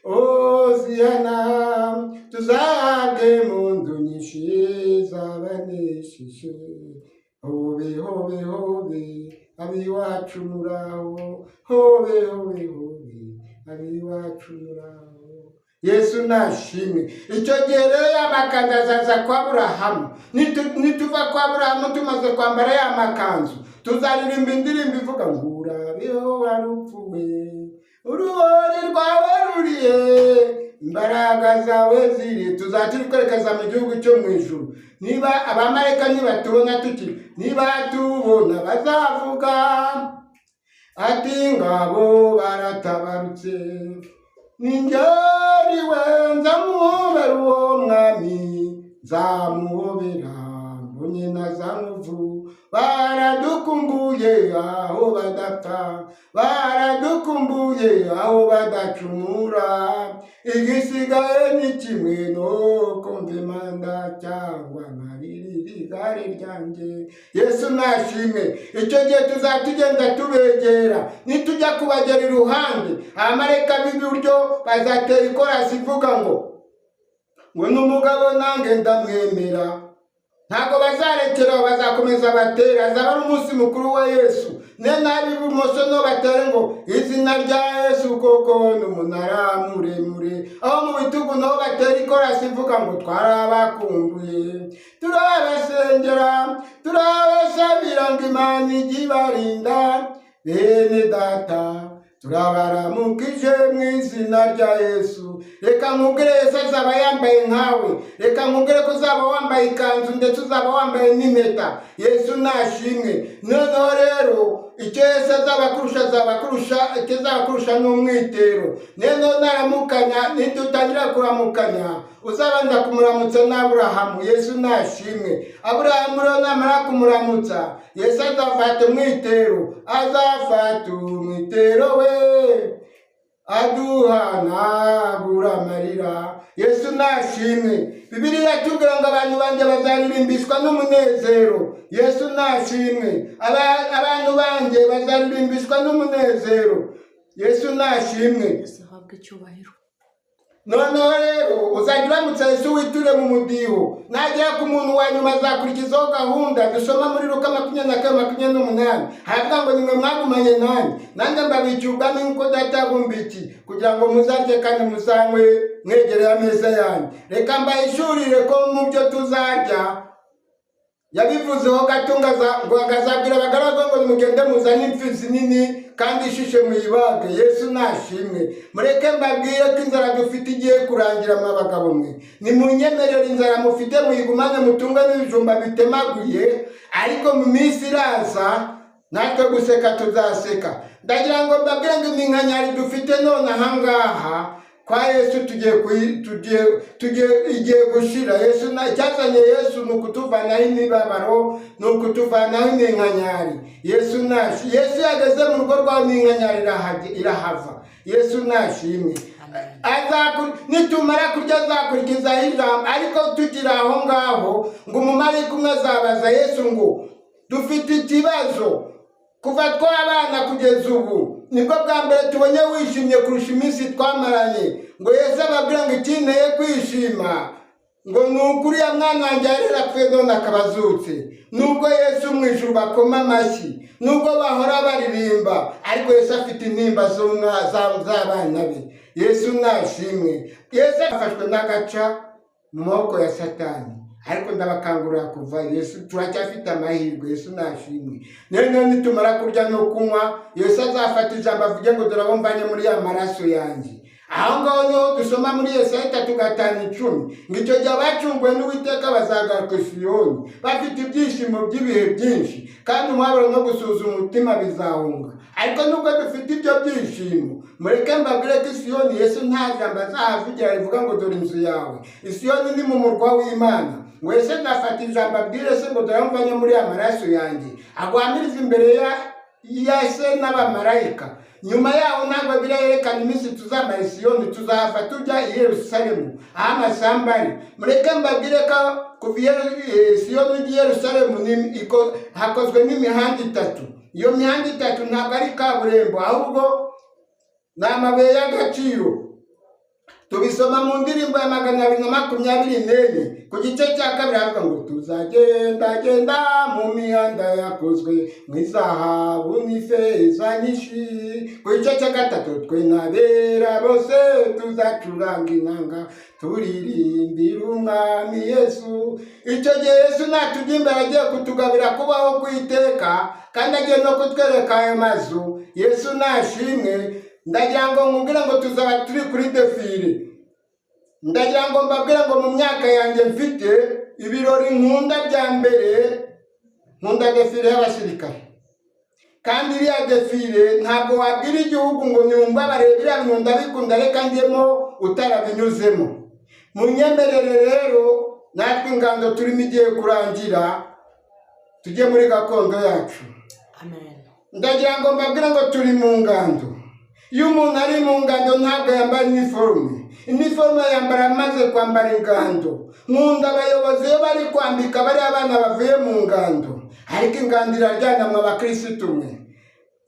Hoziyana, tuzahabwe impundu nyinshi z'abanesheje. Hobe hobe hobe abiwacu muraho, hobe hobe hobe abiwacu muraho. Yesu nashimwe. Icyo gihe rero ya makanzu azaza kwa Aburahamu. Nituva kwa Aburahamu tumaze kwambara ya makanzu, tuzaririmba indirimbo ivuga ngo urabeho warupfuwe, uruhori rwawe ruriye, imbaraga zawe ziri. Tuzatiri kwerekeza mu gihugu cyo mu ijuru. Niba abamarayika nibatubona niba tubona bazavuga ati ngabo baratabarutse, ninjariwe nzamuhobera uwo mwami, nzamuhobera mbonye nazamuvu. Baradukumbuye aho badapfa, baradukumbuye aho badacumura, igisigaye ni kimwe no kumva imanda cyangwa nkaririra igare ryanjye. Yesu nashimwe. Icyo gihe tuzatugenda tubegera, nitujya kubagera iruhande, abamarayika b'iburyo bazatera ikorasi ivuga ngo n'umugabo nange ndamwemera. Ntabwo bazarekeraho, bazakomeza batera. Azaba ari umunsi mukuru wa Yesu. N'ab'ibumoso no batere ngo izina rya Yesu koko n'umunara muremure. Aho mu bitugu naho batera ikorasi ivuga ngo twarabakumbuye, turabasengera, turabasabira ngo Imana ijye ibarinda. Bene data turabaramukije mu izina rya Yesu. Reka nkubwire Yesu azaba yambaye nkawe. Reka nkubwire ko uzaba wambaye ikanzu ndetse uzaba wambaye n'impeta. Yesu nashimwe. Noneho rero icyo Yesu azaba kurusha n'umwitero. Noneho naramukanya, nitutangira kuramukanya uzabanza kumuramutsa n'Aburahamu. Yesu nashimwe. Aburahamu rero namara kumuramutsa, Yesu azafata umwitero, we aduhanagura amarira. Yesu nashimwe. Bibiliya itubwira ngo abantu banjye bazaririmbishwa n'umunezero. Yesu nashimwe. Abantu banjye bazaririmbishwa n'umunezero. Yesu nashimwe. Yesu ahabwe icyubahiro. Noneho rero uzajya uramutsa Yesu witure mu mudiho. Nagera ku muntu wa nyuma azakurikizaho gahunda dusoma muri Luka 24:28. Haravuga ngo nimwe mwagumanye nanjye mbabikiye ubwami nk'uko data yabumbiki, kugira ngo muzarye kandi musangwe mwegereye ameza yanyu. Reka mbahishurire ko mu byo tuzarya yabivuzeho gato ngo azabwira abagaragu ngo nimugende muzane imfizi nini kandi ishishe muyibage. Yesu nashimwe. Mureke mbabwire ko inzara dufite igiye kurangira abagabo mwe. Nimunyemerere inzara mufite muyigumane, mutunge n'ibijumba bitemaguye, ariko mu minsi iraza natwe guseka tuzaseka. Ndagira ngo mbabwire ngo iminkanyari dufite none ahangaha kwa Yesu igiye gushira. Icyazanye Yesu ni ukutuvanaho imibabaro, ni ukutuvanaho iminkanyari. Yesu yageze mu rugo rwawe iminkanyari irahava. Yesu nashimwe. Nitumara kurya azakurikizaho ijambo. Ariko tugira aho ngaho ngo umumarayika umwe azabaza Yesu ngo dufite ikibazo kuva twabana kugeza ubu, nibwo bwa mbere tubonye wishimye kurusha iminsi twamaranye. Ngo Yesu ababwira ngo ikinteye kwishima ngo ni ukuri ya mwana wanjye yari yarapfuye none akaba azutse. Nubwo Yesu mu ijuru bakoma amashyi, nubwo bahora baririmba, ariko Yesu afite intimba z'abana be. Yesu nashimwe. Yesu afashwe n'agaca mu maboko ya Satani, ariko ndabakangurira kuva. Yesu turacyafite amahirwe. Yesu nashimwe. Noneho nitumara kurya no kunywa, Yesu azafata ijambo avuge ngo dore abo mvanye muri ya maraso yanjye. aho ngaho niho dusoma muri Yesaya 3:5 ngo icyo gihe abacunguwe n'Uwiteka bazagaruka i Siyoni bafite ibyishimo by'ibihe byinshi, kandi umubabaro no gusuhuza umutima bizahunga. Ariko nubwo dufite ibyo byishimo, mureke mbabwire ko i Siyoni Yesu nta jambo azahavugira rivuga ngo dore inzu yawe. I Siyoni ni mu murwa w'Imana. Wese nafata ijambo abwire se ngo dore mvanye muri amaraso yanjye, agwamiriza imbere ya se n'abamarayika. Nyuma yaho ntabwo birerekana iminsi tuzamara i Siyoni, tuzahava tujya i Yerusalemu aho amasambu ari. Mureke mbabwire ko kuva Siyoni ujya i Yerusalemu hakozwe n'imihanda 3. Iyo mihanda 3 ntabwo ari kaburimbo, ahubwo ni amabuye y'agaciro. Tubisoma mu ndirimbo ya 224 ku gice cya 2 havuga ngo tuzagendagenda mu mihanda yakozwe mu izahabu n'ifeza nyinshi. Ku gice cya 3 twe n'abera bose tuzacuranga inanga turirimbira umwami Yesu. Icyo gihe Yesu natujya imbere agiye kutugabira kubaho kw'iteka, kandi agiye no kutwereka ayo mazu. Yesu nashimwe. Ndagira ngo nkubwire ngo tuzaba turi kuri defile. Ndagira ngo mbabwire ngo mu myaka yanjye mfite ibirori nkunda bya mbere, nkunda defile y'abasirikare. Kandi iriya defile ntabwo wabwira igihugu ngo nyumva barebera nkunda bikunda reka njyemo utarabinyuzemo. Munyemerere rero natwe ingando turimo igiye kurangira, tujye muri gakondo yacu. Amen. Ndagira ngo mbabwire ngo turi mu ngando. Iyo umuntu ari mu ngando ntabwo yambara iniforume yambara amaze kwambara ingando. Nkunda abayobozi iyo bari kwambika bari abana bavuye mu ngando, ariko ingando iraryana mu bakirisitu mwe.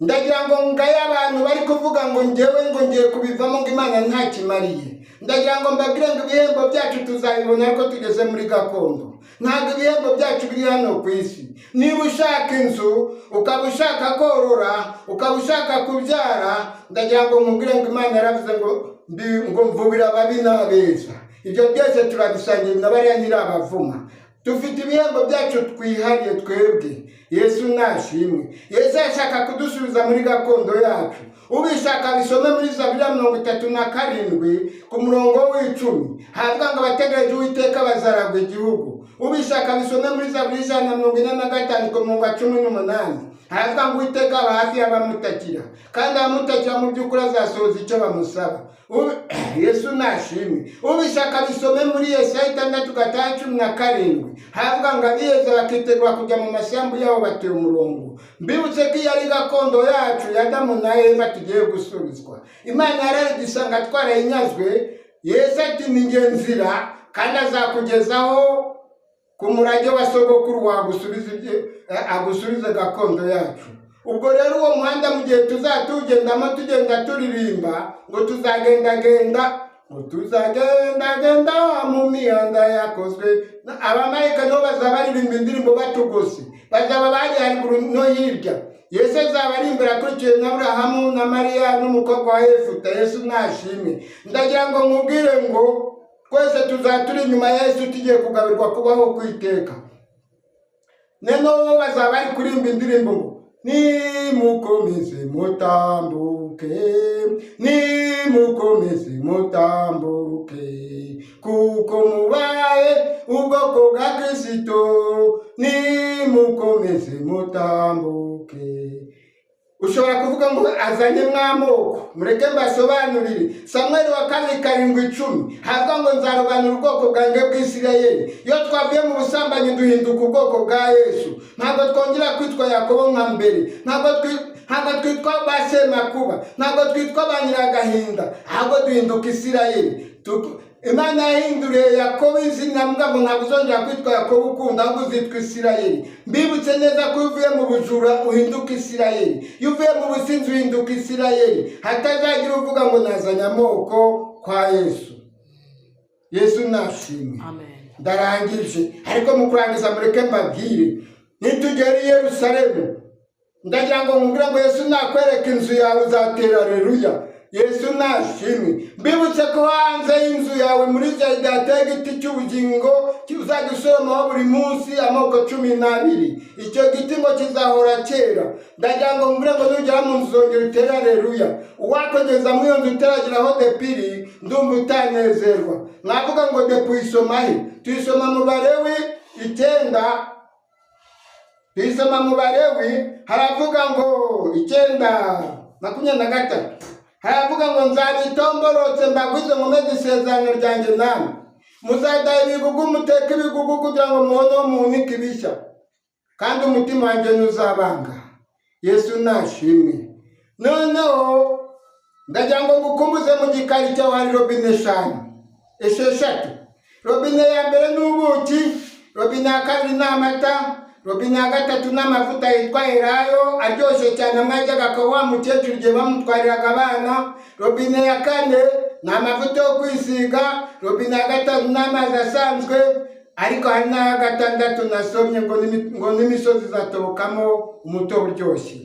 Ndagira ngo ngaye abantu bari kuvuga ngo njyewe ngo ngiye kubivamo ngo Imana ntakimariye. Ndagira ngo mbabwire ngo ibihembo byacu tuzabibona ariko tugeze muri gakondo. Ntabwo ibihembo byacu biri hano ku isi. Niba ushaka inzu, ukaba ushaka korora, ukaba ushaka kubyara, ndagira ngo nkubwire ngo Imana yaravuze ngo mvubira ababi n'abeza. Ibyo byose turabisangiye na bariya nyirabavuma. Dufite ibihembo byacu twihariye twebwe. Yesu nashimwe. Yesu ashaka kudusubiza muri gakondo yacu. Ubishaka bisome muri Zaburi 37 ku murongo w'10 havuga ngo abategereje Uwiteka bazaragwa igihugu. Ubishaka bisome muri Zaburi 145 ku murongo wa 18 havuga ngo Uwiteka aba hafi y'abamutakira, kandi abamutakira mu by'ukuri azasohoza icyo bamusaba. Yesu nashimwe. Ubishaka bisome muri Yesaya 6:17 havuga ngo abiyeza bakitegura kujya mu masambu yabo bateye umurongo. Mbibutse ko iyo ari gakondo yacu ya Adamu na Eva tugiye gusubizwa. Imana yararidusanga twarayinyazwe. Yesu ati ni njye nzira, kandi azakugezaho ku murage wa sogokuru agusubize gakondo yacu. Ubwo rero uwo muhanda mu gihe tuzatugendamo tugenda turirimba ngo tuzagendagenda mu mihanda yakozwe. Abamarayika nibo bazaba baririmba indirimbo batugose, bazaba bari haruguru no hirya. Yesu azaba ari imbere akurikiwe na Aburahamu na Mariya n'umukobwa wa Yefuta. Yesu nashimwe. Ndagira ngo nkubwire ngo twese tuzaturi inyuma ya Yesu tugiye kugabirwa kubaho kw'iteka. Neno bazaba bari kurimba indirimbo ngo nimukomeze mutambuke, nimukomeze mutambuke, kuko mubaye ubwoko bwa Kristo, nimukomeze mutambuke. Ushobora kuvuga ngo azanye mwamoko. Mureke mbasobanurire. Samweli 2:7 havuga ngo nzarobanura ubwoko bwanjye bw'Isirayeli. Iyo twavuye mu busambanyi duhinduka ubwoko bwa Yesu. Ntabwo twongera kwitwa Yakobo nka mbere, ntabwo twitwa Basemakuba, ntabwo twitwa Banyiragahinda, ahubwo duhinduka Isirayeli. Imana yahinduriye Yakobo izina ngo ntabwo uzongera kwitwa Yakobo ukunda, ahubwo uzitwa Isirayeli. Mbibutse neza ko uvuye mu bujura uhinduka Isirayeli, iyo uvuye mu businzi uhinduka Isirayeli. Hatazagira uvuga ngo nazanye amoko kwa Yesu. Yesu nashimwe. Amen. Ndarangije, ariko mu kurangiza mureke mbabwire, nitugera i Yerusalemu ndagira ngo nkubwire ngo Yesu nakwereka inzu yawe uzatera haleluya. Yesu nashimwe. Mbibutse ko hanze y'inzu yawe muri jaride hateye igiti cy'ubugingo uzajya usoroma buri munsi amoko 12. Icyo giti ngo kizahora kera. Ndagira ngo mbure ngo nugera mu nzu zongera utere haleluya. Uwakogeza muri iyo nzu uteragiraho depiri ndumva utanezerwa. Mwavuga ngo depu isomahe. Tuyisoma mu Balewi 9. Tuyisoma mu Balewi haravuga ngo 9:23. Haravuga ngo nzabitomborotse mbagwize nkomeze isezerano ryanjye namwe. Muzadaha ibigugu muteke ibigugu kugira ngo mubone uwo muhunika ibishya. Kandi umutima wanjye ntuzabanga. Yesu nashimwe. Noneho ndagira ngo ngukumbuze mu gikari cyawe hari robine 5. Robine ya mbere ni ubuki, robine ya kabiri ni amata, robine ya gatatu ni amavuta yitwa elayo aryoshye cyane mwajyaga ko wa mukecuru igihe bamutwariraga abana. Robine ya kane ni amavuta yo kwisiga, robine ya gatanu ni amazi asanzwe, ariko hari n'aya gatandatu nasomye ngo n'imisozi izatobokamo umutobe uryoshye.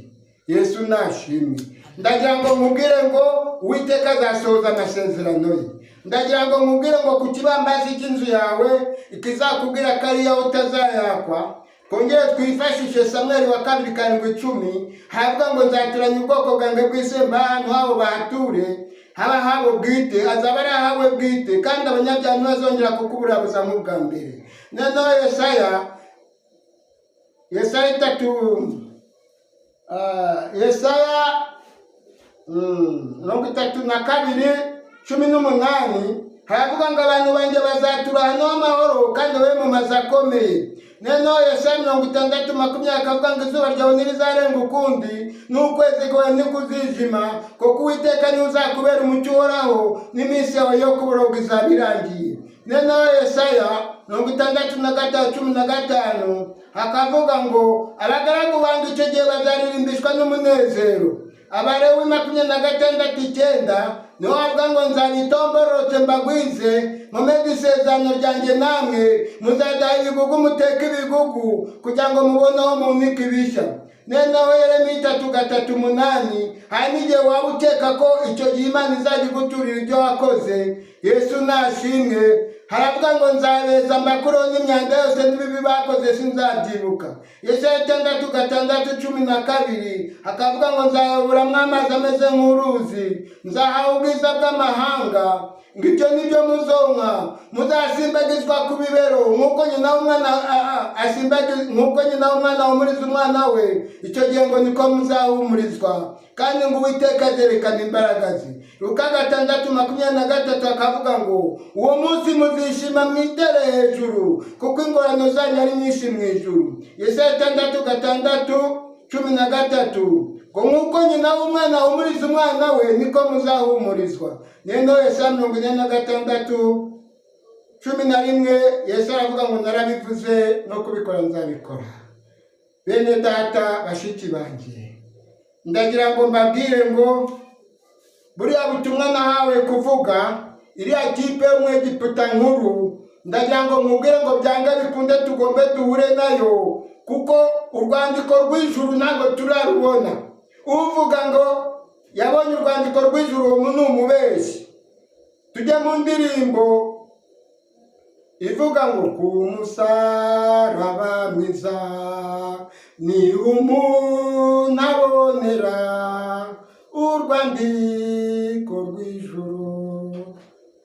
Yesu nashimwe. Ndagira ngo nkubwire ngo Uwiteka azasohoza amasezerano ye. Ndagira ngo nkubwire ngo ku kibambazi cy'inzu yawe ikizakubwira ko ariyo utazayakwa. Kongere twifashishe Samweli wa 2:10. Havuga ngo nzaturanya ubwoko bwanjye bw'isemba ahantu habo bahature, haba habo bwite, azaba ari ahawe bwite, kandi abanyabyaha ntibazongera kukuburabuza nk'ubwa mbere. Noneho Yesaya 3. Yesaya 32:18 haravuga ngo abantu banjye bazatura hano amahoro kandi we mu mazu akomeye. Noneho Yesaya 60:20 akavuga ngo izuba ryawe ntirizarenga ukundi n'ukwezi kwawe ntikuzijima, kuko Uwiteka niwe uzakubera umucyo uhoraho n'iminsi yawe yo kuborogwa izaba irangiye. Noneho Yesaya 63:15 hakavuga ngo abagaragu banjye icyo gihe bazaririmbishwa n'umunezero. Abalewi 26:9 niho havuga ngo nzabitomborotse mbagwize nkomeze isezerano ryanjye namwe. Muzadaha ibigugu muteke ibigugu kugira ngo mubone aho muhunika ibishya. Noneho Yeremiya 3:8 hari n'igihe waba ukeka ko icyo gihe Imana izajya iguturira ibyo wakoze. Yesu nashimwe. Haravuga ngo nzabeza mbakuraho n'imyanda yose n'ibibi bakoze sinzabyibuka. Yesaya 6:12 hakavuga ngo nzayoboramo amazi ameze nk'uruzi, nzahaha ubwiza bw'amahanga, ngo ibyo nibyo muzonka. Muzasimbagizwa ku bibero nk'uko nyina w'umwana ahumuriza umwana we, icyo gihe ngo niko muzahumurizwa, kandi ngo Uwiteka azerekana imbaraga ze. Luka 6:23 akavuga ngo uwo munsi muzishima mwitere hejuru, kuko ingorane zanyu ari nyinshi mu ijuru. Yesaya 6:13 ngo nk'uko nyina w'umwana ahumuriza umwana we niko muzahumurizwa. Noneho Yesaya 46:11 Yesu aravuga ngo narabivuze no kubikora nzabikora. Bene data bashiki banjye, ndagira ngo mbabwire ngo buriya butumwa nahawe kuvuga iriya kipe y'Umwegiputa nkuru, ndagira ngo nkubwire ngo byanga bikunde tugombe duhure nayo, kuko urwandiko rw'ijuru ntabwo turarubona. Uvuga ngo yabonye urwandiko rw'ijuru uwo ni umubeshyi. Tujye mu ndirimbo ivuga ngo ku musaraba mwiza ni umuntu abonera urwandiko rw'ijuru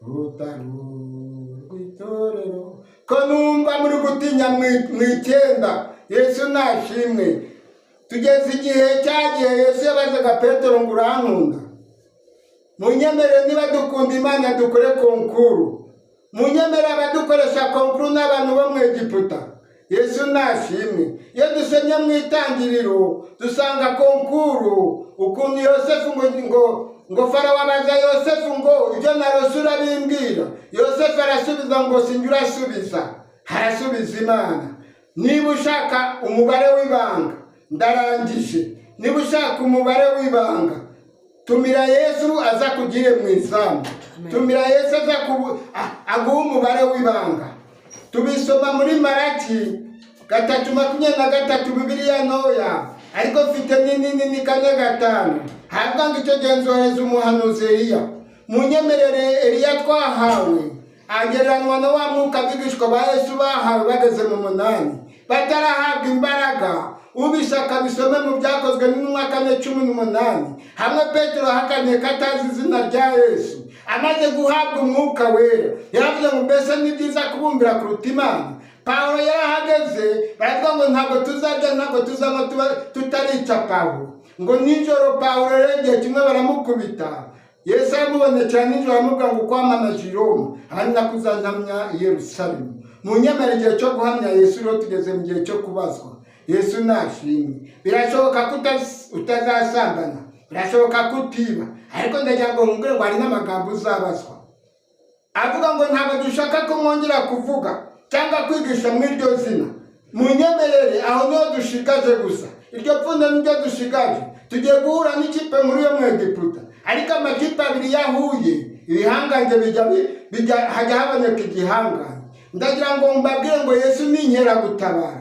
rutari urw'itorero. Ko numva muri gutinya mu 9. Yesu nashimwe. Tugeze igihe cyagiye Yesu yabazaga Petero ngo urankunda? Munyemere niba dukunda Imana dukore konkuru. Munyemere abadukoresha konkuru n'abantu bo mu Egiputa. Yesu nashimwe. Iyo dusenye mu itangiriro dusanga konkuru ukuntu Yosefu ngo Farawo abaza Yosefu ngo ibyo narose urabimbwira. Yosefu arasubiza ngo sinjye urasubiza, harasubiza Imana. Niba ushaka umubare w'ibanga ndarangije. Niba ushaka umubare w'ibanga tumira Yesu aza kugire mu izamu. Tumira Yesu aza aguha umubare w'ibanga. Tubisoma muri Malaki 3:23 Bibiliya ntoya, ariko mfite nini 4:5. havuga ngo icyo gihe nzohereza umuhanuzi Eliya. Munyemerere Eliya twahawe agereranywa na wa mwuka abigishwa ba Yesu bahawe bageze mu munani batarahabwa imbaraga. Ubishaka bisome mu Byakozwe n'Intumwa 4:18. Hamwe Petero ahakanye ko atazi izina rya Yesu, amaze guhabwa umwuka wera, yaravuze ngo mbese ni byiza kubumbira kuruta Imana. Pawulo yarahageze, baravuga ngo ntabwo tuzarya ntabwo tuzanywa tutarica Pawulo. Ngo nijoro Pawulo rero igihe kimwe baramukubita. Yesu aramubonekera nijoro aramubwira ngo kwamamaje i Roma ahandi nakuzantamya i Yerusalemu. Munyemere igihe cyo guhamya Yesu rero tugeze mu gihe cyo kubazwa. Yesu nashimwe. Birashoboka ko utazasambana, birashoboka ko utiba, ariko ndagira ngo nkubwire ngo hari n'amagambo uzabazwa. Avuga ngo ntabwo dushaka ko mwongera kuvuga cyangwa kwigisha muri iryo zina. Munyemerere aho niho dushigaje gusa. Iryo pfundo niryo dushigaje. Tugiye guhura n'ikipe muri yo mu Egiputa, ariko amakipe abiri yahuye ibihangange hajya haboneka igihangange. Ndagira ngo mbabwire ngo Yesu ni inkeragutabara.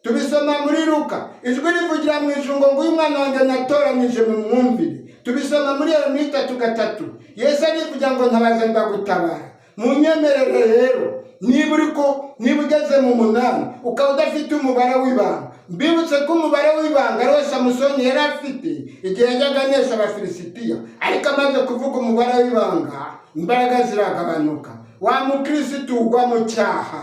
Tubisoma muri Luka, ijwi rivugira mu ijuru ngo uyu mwana wanjye natoranyije mu mwumvire. Tubisoma muri Yeremiya 3:3. Yesu arivugira ngo ntabaze ndagutabara. Munyemerere rero, niba ugeze mu munani ukaba udafite umubare w'ibanga, mbibutse ko umubare w'ibanga ariwo Samusoni yari afite igihe yajyaga anesha Abafilisitiya, ariko amaze kuvuga umubare w'ibanga imbaraga ziragabanuka. Wa mukirisitu ugwa mu cyaha.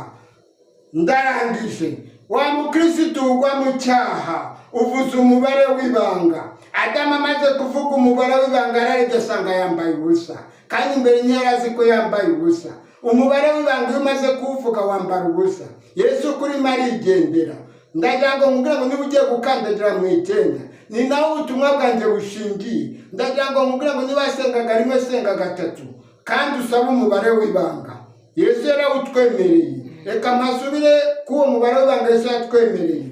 Ndarangije. Wa mukirisitu ugwa mu cyaha uvuze umubare w'ibanga. Adamu amaze kuvuga umubare w'ibanga ararebye asanga yambaye ubusa, kandi imbere ntiyari azi ko yambaye ubusa. Umubare w'ibanga iyo umaze kuwuvuga wambara ubusa. Yesu kurimo arigendera. Ndagira ngo nkubwire ngo niba ugiye gukandagira mu 9, ni naho ubutumwa bwanjye bushingiye. Ndagira ngo nkubwire ngo niba wasengaga rimwe senga 3 kandi usaba umubare w'ibanga. Yesu yarawutwemereye. Reka mpasubire k'uwo mubare w'ibanga Yesu yatwemereye.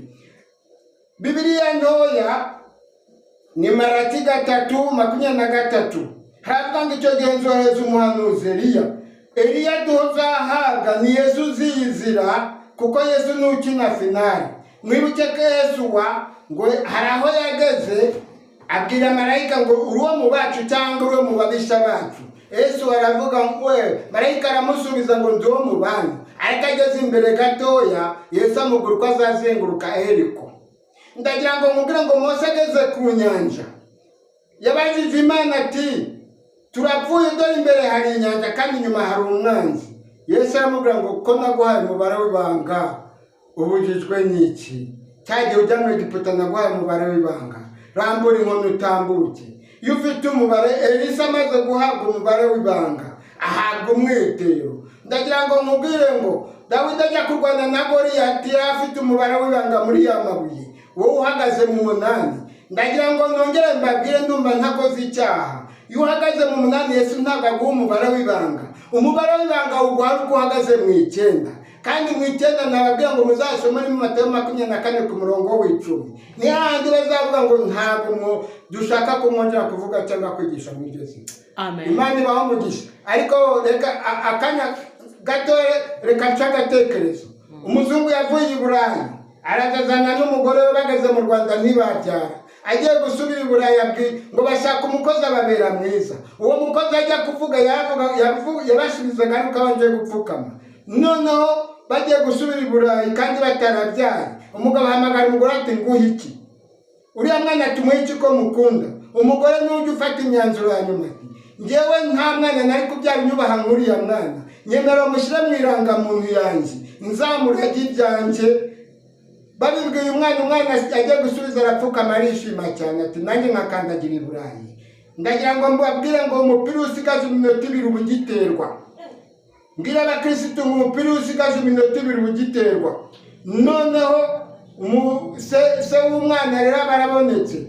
Bibiliya ntoya ni Malaki 3:23. Haravuga ngo icyo gihe nzohereza umuhanuzi Eliya. Eliya tuzahabwa ni Yesu uziyizira, kuko Yesu ni ukina finali. Mwibuke ko Yesu ngo hari aho yageze abwira marayika ngo uruwo mu bacu cyangwa uruwo mu babisha bacu. Yesu aravuga ngo marayika aramusubiza ngo ndi uwo mu banyu. Ariko ageze imbere gatoya Yesu amubwira uko azazenguruka Yeriko. Ndagira ngo nkubwire ngo Mose ageze ku nyanja yabajije Imana ati turapfuye, dore imbere hari inyanja kandi inyuma hari umwanzi. Yesu aramubwira ngo ko naguhaye umubare w'ibanga ubujijwe n'iki? Cyagiye ujya mu Egiputa naguhaye umubare w'ibanga, rambura inkono utambuke. Iyo ufite umubare, Elisa amaze guhabwa umubare w'ibanga ahabwa umwitero. Ndagira ngo nkubwire ngo Dawidi ajya kurwana na Goliyati afite umubare w'ibanga muri ya mabuye, wowe uhagaze mu 8. Ndagira ngo nongere mbabwire ndumva ntakoze icyaha. Iyo uhagaze mu 8 Yesu ntabwo aguha umubare w'ibanga. Umubare w'ibanga uguha uko uhagaze mu 9. Kandi mu 9 nababwira ngo muzasome muri Matayo 24:10. Ni handi bazavuga ngo ntabwo dushaka kumwongera kuvuga cyangwa kwigisha muri iryo zina. Amen. Imana ibaho umugisha. Ariko reka akanya gato reka nshagatekerezo. Umuzungu yavuye i Burayi aragazana n'umugore we bageze mu Rwanda ntibabyara. Agiye gusubira i Burayi ngo bashaka umukozi ababera mwiza. Uwo mukozi ajya kuvuga yabashirizaga ariko abanje gupfukama. Noneho bagiye gusubira i Burayi kandi batarabyaye. Umugabo ahamagara umugore ati nguhe iki? Uriya mwana tumuhe iki ko mukunda? Umugore n'ujya ufata imyanzuro ya nyuma ati njyewe nta mwana nari kubyara inyubaha nk'uriya mwana, nyemera mushyire mu irangamuntu yanjye nzamurage ibyanjye. Babibwiye umwana ajya gusubiza arapfukama arishima cyane ati nanjye nkakandagira i Burayi. Ndagira ngo mbabwire ngo umupira usigaje iminota 2 ubugiterwa. Mbwira abakirisitu ngo umupira usigaje iminota 2 ubugiterwa. Noneho se w'umwana rero barabonetse.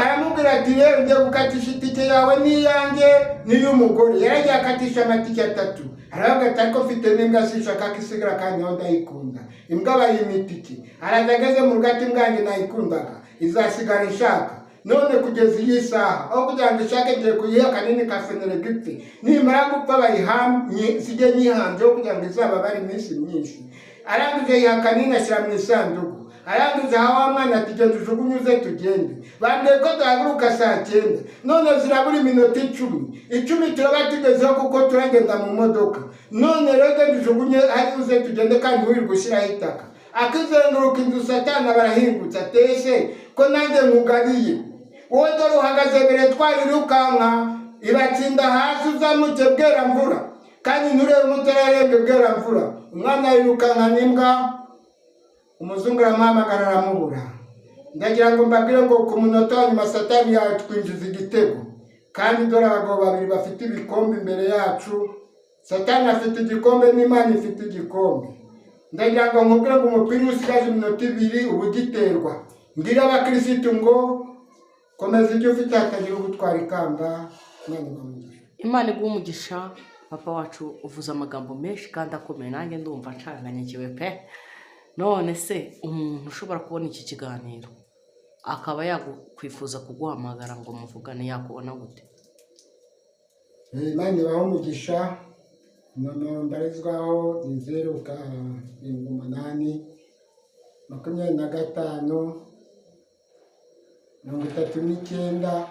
Aramubwira ati rero ugiye gukatisha itike yawe n'iyanjye n'iy'umugore. Yaragiye akatisha amatike 3. Aravuga ati ariko mfite n'imbwa sinshaka ko isigara kandi aho ndayikunda. Imbwa bayimitike. Arageze mu rugati mbwanjye nayikundaga izasigara ishaka. None kugeza iyi saha aho kugira ngo ishake ngiye kuyiha kanini ka fenere gipfe. Nimara gupfa bayihamye sijye nyihambye kugira ngo izaba bari iminsi myinshi. Arangije yiha kanini ashyira mu isanduku. arangiza hawa mwana ati genda ujugunye uze tugende. Bambwiye ko duhaguruka saa 9 none zirabura iminota 10 turaba tugezeho kuko turagenda mu modoka. None rero genda ujugunye hari uze tugende kandi wirirwa ushyiraho itaka. Akizenguruka inzu Satani barahingutse ateshe ko nanjye nkugariye. Wowe dore uhagaze mbere twarirukanka ibatsinda hasi uzamuke bwera mvura kandi nturebe umutararenge bwera mvura. Umwana yirukanka n'imbwa umuzungu aramuhamagara aramubura. Ndagira ngo mbabwire ngo ku munota wa nyuma Satani yatwinjiza igitego kandi dore abagabo babiri bafite ibikombe imbere yacu. Satani afite igikombe n'Imana ifite igikombe. Ndagira ngo nkubwire ngo umupira usigaje iminota 2 ubugiterwa. Mbwira abakirisitu ngo komeza ibyo ufite hatagira ugutwara ikamba. Imana iguha umugisha. Papa wacu uvuze amagambo menshi kandi akomeye, nanjye ndumva ncanganyikiwe pe. None se umuntu ushobora kubona iki kiganiro akaba yakwifuza kuguhamagara ngo muvugane, yakubona gute? Imana ibahe umugisha. Nomero mbarizwaho ni 0 25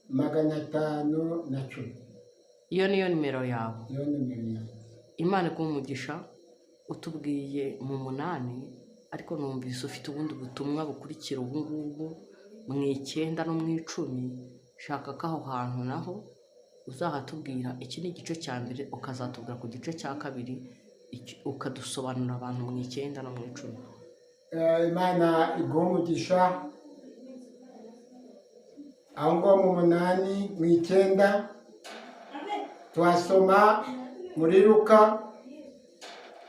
39 Iyo niyo nimero yawe. Iyo nimero yawe. Imana iguha umugisha. Utubwiye mu 8 ariko numvise ufite ubundi butumwa bukurikira ubu ngubu mu 9 no mu 10. Shaka ko aho hantu naho uzahatubwira. Iki ni igice cya mbere, ukazatubwira ku gice cya kabiri ukadusobanurira abantu mu 9 no mu 10. Imana iguha umugisha. Aho ngo mu 8 mu 9 twasoma muri Luka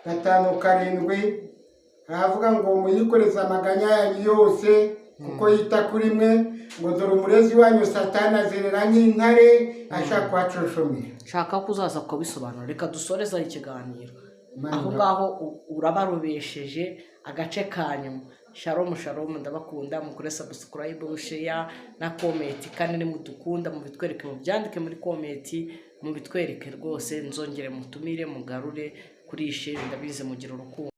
5:7 aravuga ngo muyikoreze amaganya yanyu yose kuko yita kuri mwe, ngo dore umurezi wanyu Satani azerera nk'intare ashaka kubacoshomera. Shaka ko uzaza kubisobanura. Reka dusoreza ikiganiro aho ngaho urabarubesheje agace kanyuma. Shalom shalom, ndabakunda. Mukore subscribe, share na comment kandi nimudukunda mubitwereke, mubyandike muri comment, mubitwereke rwose. Nzongere mutumire mugarure kuri iyi share, ndabize mugira urukundo.